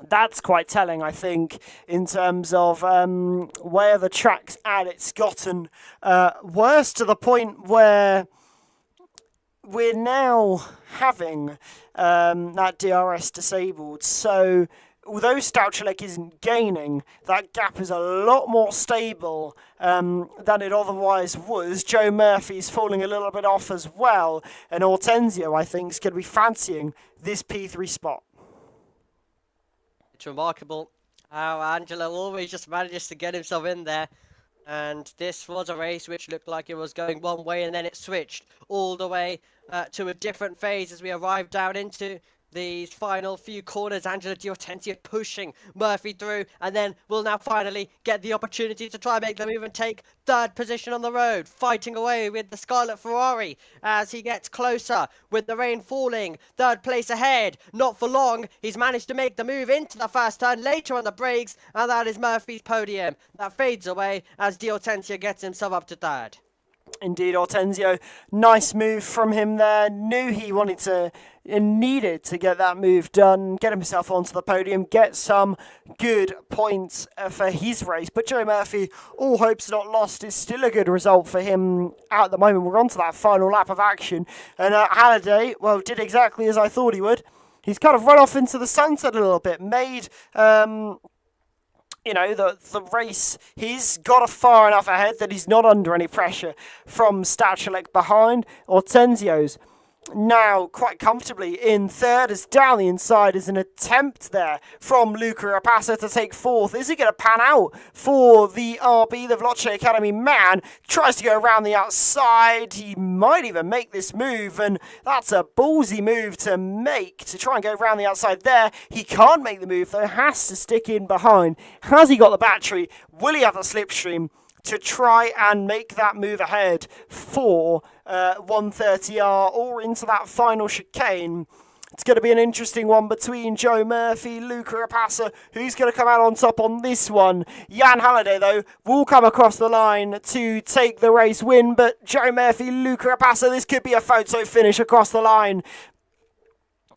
That's quite telling, I think, in terms of where the track's at. It's gotten worse to the point where we're now having that DRS disabled. So although Stouchelek isn't gaining, that gap is a lot more stable than it otherwise was. Joe Murphy's falling a little bit off as well, and Hortensio, I think, is going to be fancying this P3 spot. It's remarkable how Angelo always just manages to get himself in there. And this was a race which looked like it was going one way, and then it switched all the way to a different phase as we arrived down into these final few corners. Angelo Di Hortensio pushing Murphy through, and then will now finally get the opportunity to try and make the move and take third position on the road, fighting away with the Scarlet Ferrari as he gets closer with the rain falling. Third place ahead, not for long. He's managed to make the move into the first turn, later on the brakes, and that is Murphy's podium. That fades away as Di Hortensio gets himself up to third. Indeed, Hortensio, nice move from him there. Knew he wanted to and needed to get that move done, get himself onto the podium, get some good points for his race. But Joe Murphy, all hopes not lost. It's still a good result for him at the moment. We're on to that final lap of action. And Halliday, well, did exactly as I thought he would. He's kind of run off into the sunset a little bit, made... the race, he's got far enough ahead that he's not under any pressure from Stouchelek behind. Hortensio's now quite comfortably in third, as down the inside is an attempt there from Luca Rapassa to take fourth. Is it going to pan out for the RB, the Vloche Academy man? Tries to go around the outside. He might even make this move, and that's a ballsy move to make, to try and go around the outside there. He can't make the move, though, has to stick in behind. Has he got the battery? Will he have the slipstream to try and make that move ahead for 130R or into that final chicane? It's going to be an interesting one between Joe Murphy, Luca Rapassa. Who's going to come out on top on this one? Jan Halliday, though, will come across the line to take the race win. But Joe Murphy, Luca Rapassa, this could be a photo finish across the line.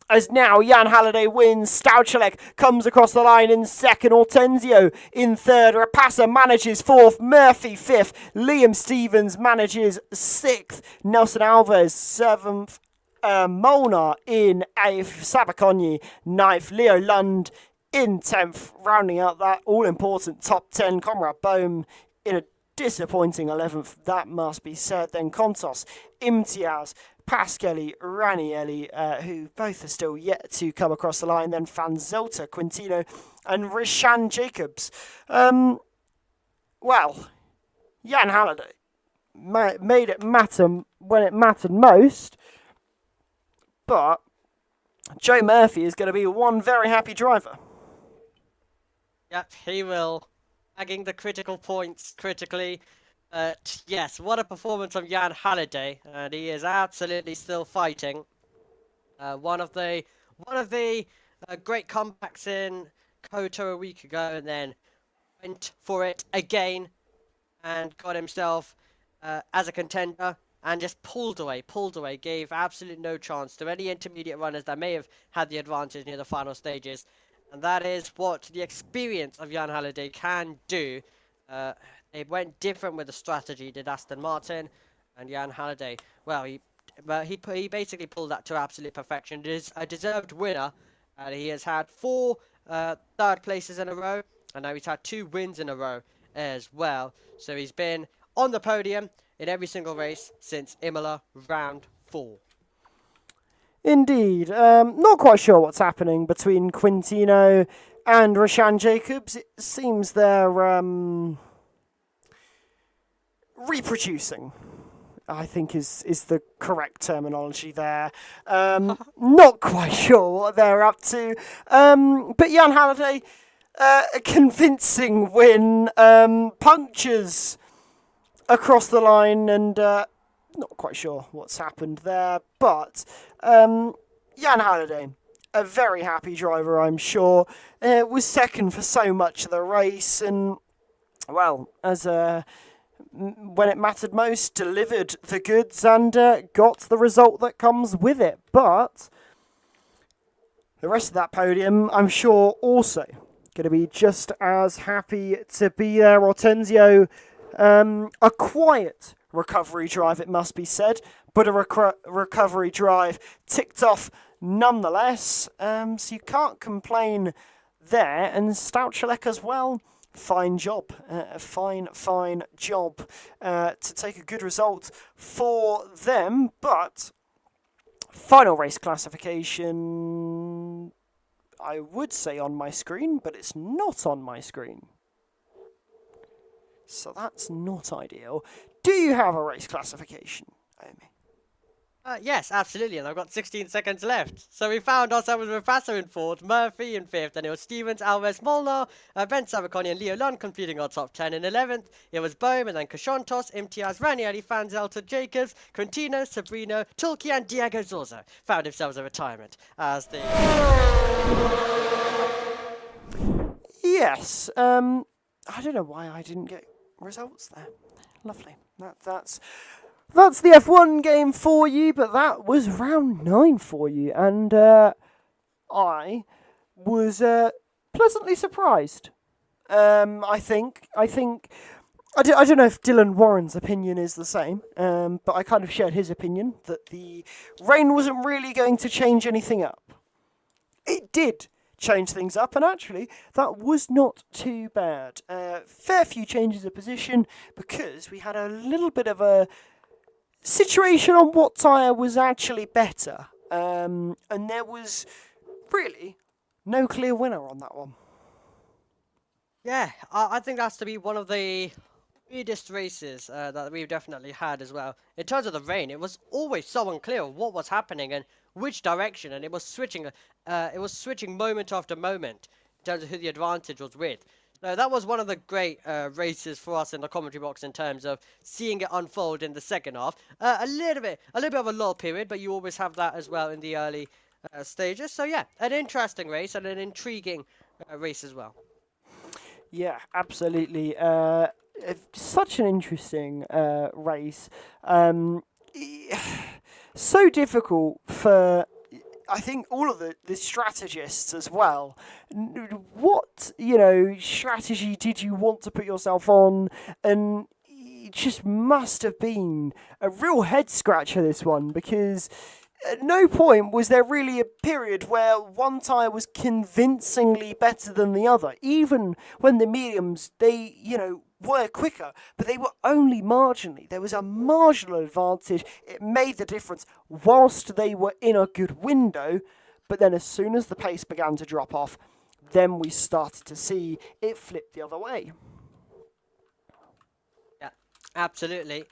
As now Jan Halliday wins, Stouchelek comes across the line in second, Hortensio in third, Rapassa manages fourth, Murphy fifth, Liam Stevens manages sixth, Nelson Alves seventh, Molnar in eighth, Sabacogni ninth, Leo Lund in 10th, rounding out that all-important top 10, Conrad Bohm in a disappointing 11th, that must be said. Then Kontos, Imtiaz, Pasquelli, Ranielli, who both are still yet to come across the line. Then Fanzelta, Quintino, and Rishan Jacobs. Well, Jan Halliday made it matter when it mattered most, but Joe Murphy is going to be one very happy driver. Yep, he will. Bagging the critical points critically. Yes, what a performance from Jan Halliday, and he is absolutely still fighting. One of the great comebacks in Koto a week ago, and then went for it again and got himself as a contender and just pulled away, gave absolutely no chance to any intermediate runners that may have had the advantage near the final stages. And that is what the experience of Jan Halliday can do. It went different with the strategy, did Aston Martin, and Jan Halliday, well, he basically pulled that to absolute perfection. It is a deserved winner, and he has had 4 third places in a row, and now he's had 2 wins in a row as well. So he's been on the podium in every single race since Imola round 4. Indeed. Not quite sure what's happening between Quintino and Rishan Jacobs. It seems they're reproducing, I think is the correct terminology there. Not quite sure what they're up to. But Jan Halliday, a convincing win, punctures across the line, and not quite sure what's happened there. But Jan Halliday, a very happy driver, I'm sure. Was second for so much of the race, and, well, as when it mattered most, delivered the goods and got the result that comes with it. But the rest of that podium, I'm sure, also going to be just as happy to be there. Hortensio, a quiet recovery drive, it must be said, but a recovery drive ticked off nonetheless. So you can't complain there, and Stouchalek as well. Fine job, fine job to take a good result for them. But final race classification, I would say on my screen, but it's not on my screen. So that's not ideal. Do you have a race classification, Amy? Yes, absolutely, and I've got 16 seconds left. So we found ourselves with Rapasso in fourth, Murphy in fifth, and it was Stevens, Alves, Molnar, Ben Savaconi, and Leo Lund completing our top 10. In 11th, it was Bohm, and then Kashontos, Imtiaz, Ranieri, Fanzelta, Jacobs, Quintino, Sabrino, Tulki, and Diego Zorzo found themselves a retirement as the... Yes. I don't know why I didn't get results there. Lovely. That's the F1 game for you, but that was round 9 for you, and I was pleasantly surprised. I don't know if Dylan Warren's opinion is the same, but I kind of shared his opinion that the rain wasn't really going to change anything up. It did change things up, and actually that was not too bad. Fair few changes of position because we had a little bit of a situation on what tyre was actually better, and there was really no clear winner on that one. Yeah, I think that's to be one of the weirdest races that we've definitely had as well. In terms of the rain, it was always so unclear what was happening and which direction, and it was switching moment after moment in terms of who the advantage was with. So that was one of the great races for us in the commentary box in terms of seeing it unfold in the second half. A little bit of a lull period, but you always have that as well in the early stages. So yeah, an interesting race and an intriguing race as well. Yeah, absolutely. Such an interesting race. So difficult for, I think, all of the strategists as well. What, strategy did you want to put yourself on? And it just must have been a real head scratcher, this one, because at no point was there really a period where one tyre was convincingly better than the other. Even when the mediums, they, were quicker, but they were only marginally. There was a marginal advantage. It made the difference whilst they were in a good window, but then as soon as the pace began to drop off, then we started to see it flip the other way. Yeah, absolutely,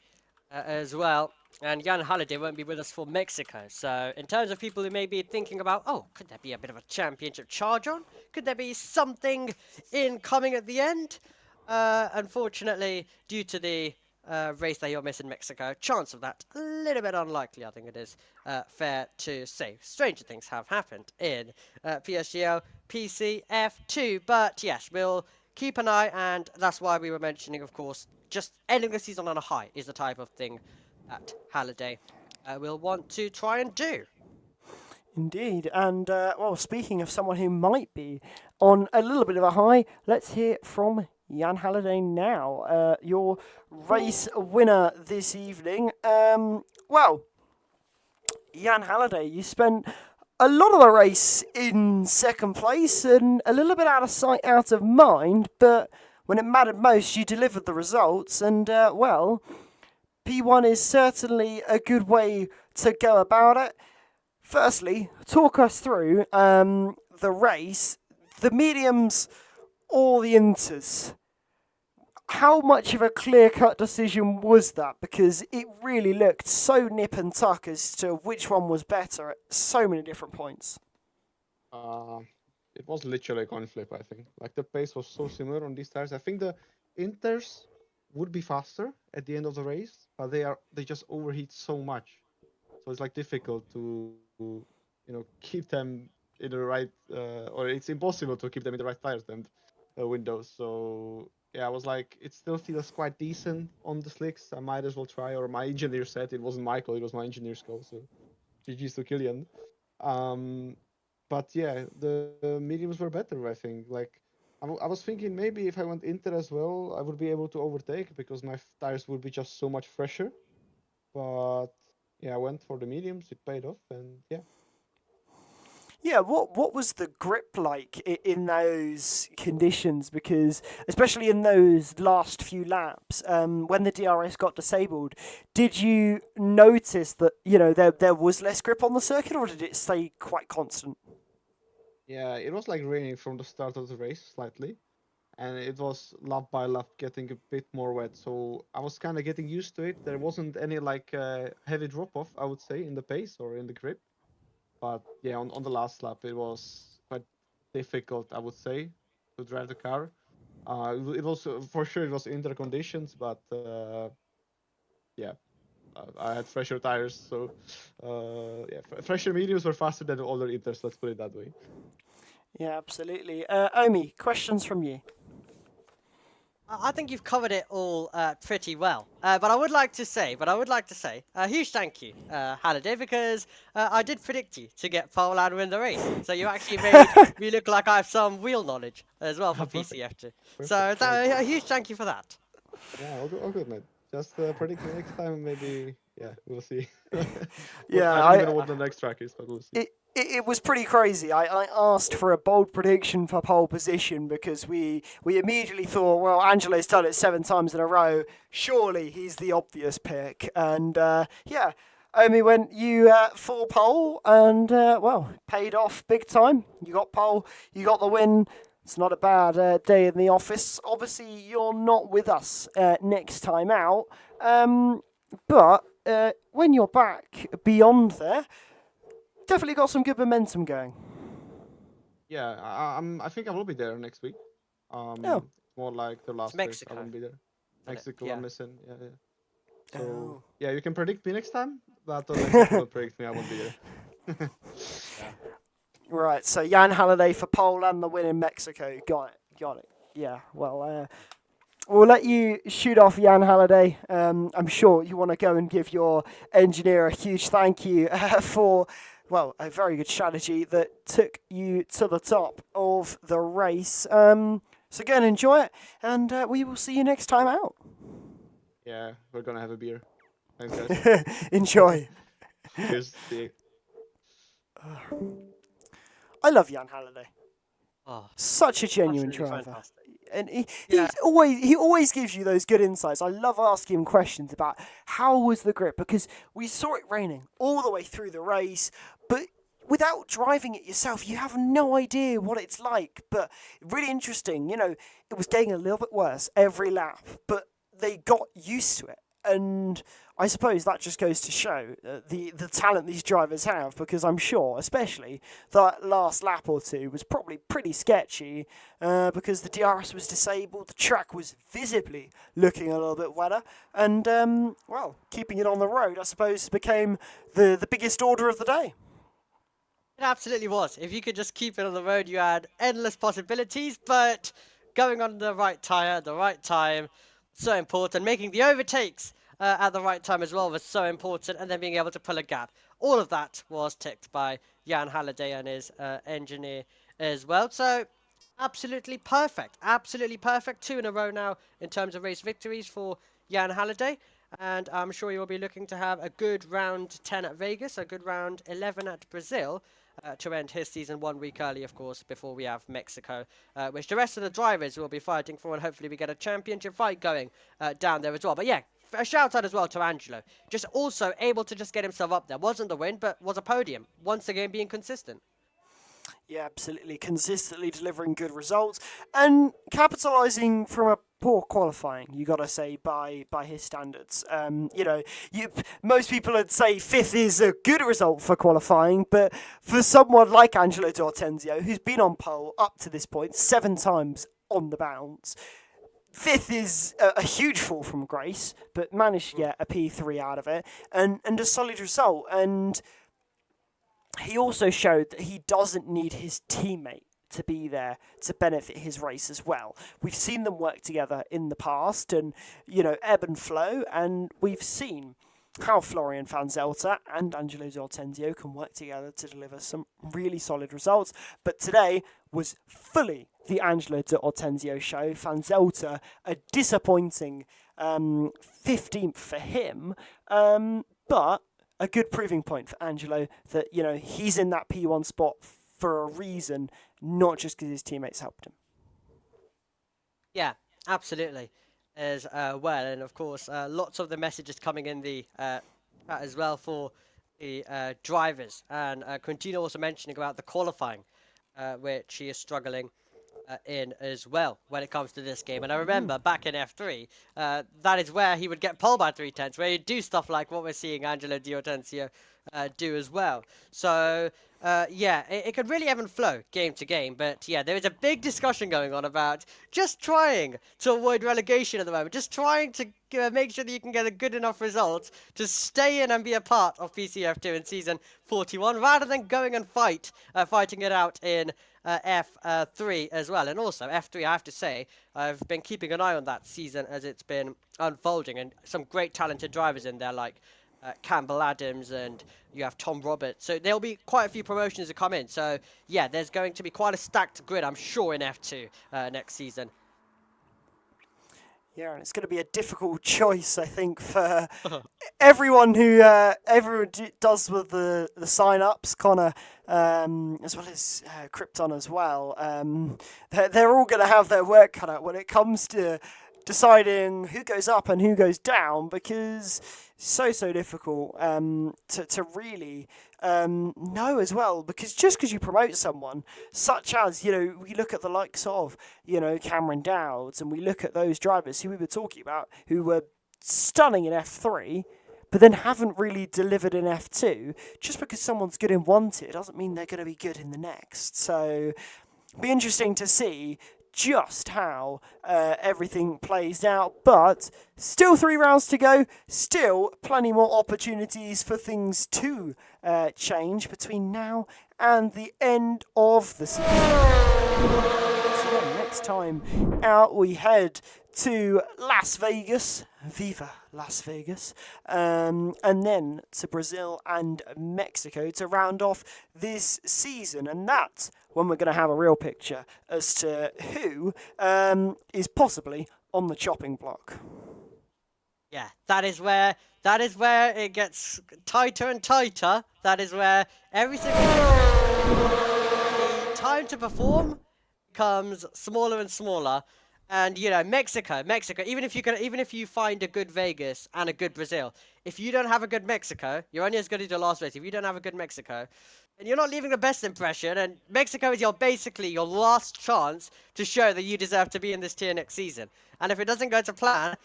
as well. And Jan Halliday won't be with us for Mexico. So in terms of people who may be thinking about, oh, could there be a bit of a championship charge on? Could there be something incoming at the end? Unfortunately, due to the race that you'll miss in Mexico, chance of that a little bit unlikely, I think it is fair to say. Stranger things have happened in PSGL PCF2, but yes, we'll keep an eye, and that's why we were mentioning, of course, just ending the season on a high is the type of thing that Halliday will want to try and do. Indeed, and speaking of someone who might be on a little bit of a high, let's hear from Jan Halliday now, your race winner this evening. Jan Halliday, you spent a lot of the race in second place and a little bit out of sight, out of mind, but when it mattered most, you delivered the results, and P1 is certainly a good way to go about it. Firstly, talk us through the race, the mediums or the inters. How much of a clear-cut decision was that? Because it really looked so nip and tuck as to which one was better at so many different points. It was literally a coin flip, I think. Like, the pace was so similar on these tires. I think the inters would be faster at the end of the race, but they just overheat so much. So it's like difficult to keep them in the right, or it's impossible to keep them in the right tires and windows. So yeah, I was like, it still feels quite decent on the slicks. I might as well try. Or my engineer said it wasn't my call, it was my engineer's call. So GG's to Killian. But yeah, the mediums were better, I think. Like, I was thinking maybe if I went Inter as well, I would be able to overtake because my tires would be just so much fresher. But yeah, I went for the mediums, it paid off, and yeah. Yeah, what was the grip like in those conditions? Because especially in those last few laps, when the DRS got disabled, did you notice that there was less grip on the circuit, or did it stay quite constant? Yeah, it was like raining from the start of the race slightly, and it was lap by lap getting a bit more wet. So I was kind of getting used to it. There wasn't any like heavy drop off, I would say, in the pace or in the grip. But yeah, on the last lap, it was quite difficult, I would say, to drive the car. It was for sure it was inter conditions, but yeah, I had fresher tires, so yeah, fresher mediums were faster than the older inters. Let's put it that way. Yeah, absolutely. Omi, questions from you. I think you've covered it all pretty well. But I would like to say, a huge thank you, Halliday, because I did predict you to get pole and win the race. So you actually made me look like I have some wheel knowledge as well for Perfect. PCF2. Perfect. So a huge thank you for that. Yeah, all good, man. Just predict me next time, maybe. Yeah, we'll see. Yeah, I don't even know what the next track is, but we'll see. It was pretty crazy. I asked for a bold prediction for pole position because we immediately thought, well, Angelo's done it 7 times in a row. Surely he's the obvious pick. And yeah, Omi went you full pole and, well, paid off big time. You got pole, you got the win. It's not a bad day in the office. Obviously, you're not with us next time out. But when you're back beyond there, definitely got some good momentum going. Yeah, I think I will be there next week. More like the last race. Mexico. I won't be there. Mexico, Yeah. I'm missing. Yeah. So Oh. yeah, you can predict me next time, but don't predict me. I won't be there. Right, so Jan Halliday for pole and the win in Mexico. Got it. Yeah, well, we'll let you shoot off, Jan Halliday. I'm sure you want to go and give your engineer a huge thank you for, well, a very good strategy that took you to the top of the race. So go and enjoy it, and we will see you next time out. Yeah, we're gonna have a beer. Thanks, guys. Enjoy. Cheers. See you. I love Jan Halliday. Oh, Such a genuine absolutely driver. fantastic. And he Yeah. always gives you those good insights. I love asking him questions about how was the grip, because we saw it raining all the way through the race, but without driving it yourself, you have no idea what it's like. But really interesting, it was getting a little bit worse every lap, but they got used to it. And I suppose that just goes to show the talent these drivers have, because I'm sure, especially that last lap or two was probably pretty sketchy because the DRS was disabled, the track was visibly looking a little bit wetter, and, well, keeping it on the road, I suppose, became the biggest order of the day. It absolutely was. If you could just keep it on the road, you had endless possibilities, but going on the right tyre at the right time, so important. Making the overtakes at the right time as well was so important, and then being able to pull a gap. All of that was ticked by Jan Halliday and his engineer as well. So absolutely perfect. Absolutely perfect. 2 in a row now in terms of race victories for Jan Halliday. And I'm sure you'll be looking to have a good round 10 at Vegas, a good round 11 at Brazil, to end his season 1 week early, of course, before we have Mexico, which the rest of the drivers will be fighting for, and hopefully we get a championship fight going down there as well. But yeah, a shout out as well to Angelo. Just also able to just get himself up there. Wasn't the win, but was a podium. Once again, being consistent. Yeah, absolutely. Consistently delivering good results and capitalising from a poor qualifying, you got to say, by his standards. Most people would say 5th is a good result for qualifying, but for someone like Angelo D'Ortenzio, who's been on pole up to this point 7 times on the bounce, 5th is a huge fall from grace, but managed to get a P3 out of it and a solid result. And he also showed that he doesn't need his teammate to be there to benefit his race as well. We've seen them work together in the past and, ebb and flow, and we've seen how Florian van Zelter and Angelo D'Ortenzio can work together to deliver some really solid results. But today was fully the Angelo D'Ortenzio show. Van Zelter, a disappointing 15th for him, but a good proving point for Angelo that, he's in that P1 spot for a reason, not just because his teammates helped him. Yeah, absolutely, as well, and of course, lots of the messages coming in the chat as well for the drivers, and Quintino also mentioning about the qualifying, which he is struggling in as well when it comes to this game. And I remember back in F3, that is where he would get pole by 3/10, where he'd do stuff like what we're seeing Angelo Di Ortenzio do as well. So yeah, it could really ebb and flow game to game. But yeah, there is a big discussion going on about just trying to avoid relegation at the moment, just trying to make sure that you can get a good enough result to stay in and be a part of PCF2 in season 41, rather than going and fighting it out in F3 as well. And also F3, I have to say, I've been keeping an eye on that season as it's been unfolding, and some great talented drivers in there like Campbell Adams, and you have Tom Roberts. So there'll be quite a few promotions that come in. So yeah, there's going to be quite a stacked grid, I'm sure, in F2 next season. Yeah, and it's going to be a difficult choice, I think, for everyone who does with the sign-ups, Connor, as well as Krypton as well. They're all going to have their work cut out when it comes to deciding who goes up and who goes down, because it's so difficult to really know as well, because just because you promote someone, such as, we look at the likes of, Cameron Dowds, and we look at those drivers who we were talking about who were stunning in F3, but then haven't really delivered in F2, just because someone's good in one tier doesn't mean they're going to be good in the next. So it'll be interesting to see just how everything plays out, but still 3 rounds to go, still plenty more opportunities for things to change between now and the end of the season. So next time out we head to Las Vegas, Viva Las Vegas, and then to Brazil and Mexico to round off this season, and that's when we're going to have a real picture as to who is possibly on the chopping block. Yeah, that is where it gets tighter and tighter. That is where everything, the time to perform becomes smaller and smaller. And Mexico, even if you find a good Vegas and a good Brazil, if you don't have a good Mexico, you're only as good as your last race. If you don't have a good Mexico, and you're not leaving the best impression, and Mexico is basically your last chance to show that you deserve to be in this tier next season. And if it doesn't go to plan,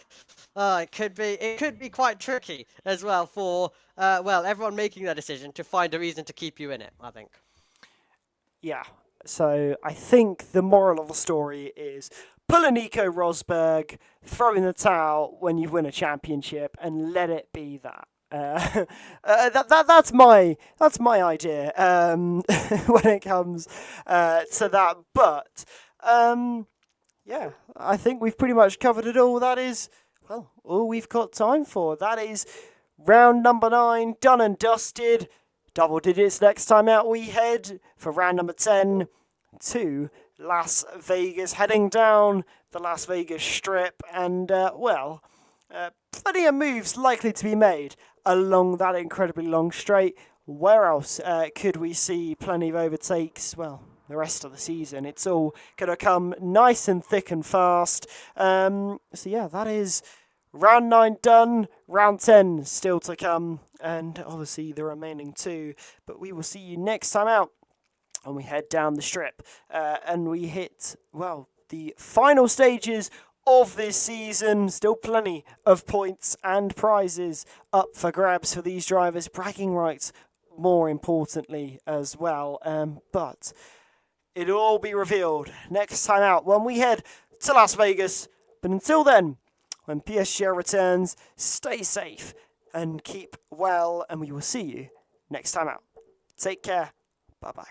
it could be quite tricky as well for everyone making that decision to find a reason to keep you in it, I think. Yeah, so I think the moral of the story is pull a Nico Rosberg, throw in the towel when you win a championship, and let it be that. That's my idea when it comes to that. But yeah, I think we've pretty much covered it all. That is all we've got time for. That is round number 9 done and dusted. Double digits next time out we head for round number 10 to Las Vegas, heading down the Las Vegas Strip, and plenty of moves likely to be made along that incredibly long straight. Where else could we see plenty of overtakes? Well, the rest of the season. It's all going to come nice and thick and fast. So yeah, that is round 9 done, round 10 still to come, and obviously the remaining 2. But we will see you next time out, and we head down the strip, and we hit, the final stages of this season. Still plenty of points and prizes up for grabs for these drivers, bragging rights more importantly as well. But it'll all be revealed next time out when we head to Las Vegas. But until then, when PSGL returns, stay safe and keep well, and we will see you next time out. Take care. Bye-bye.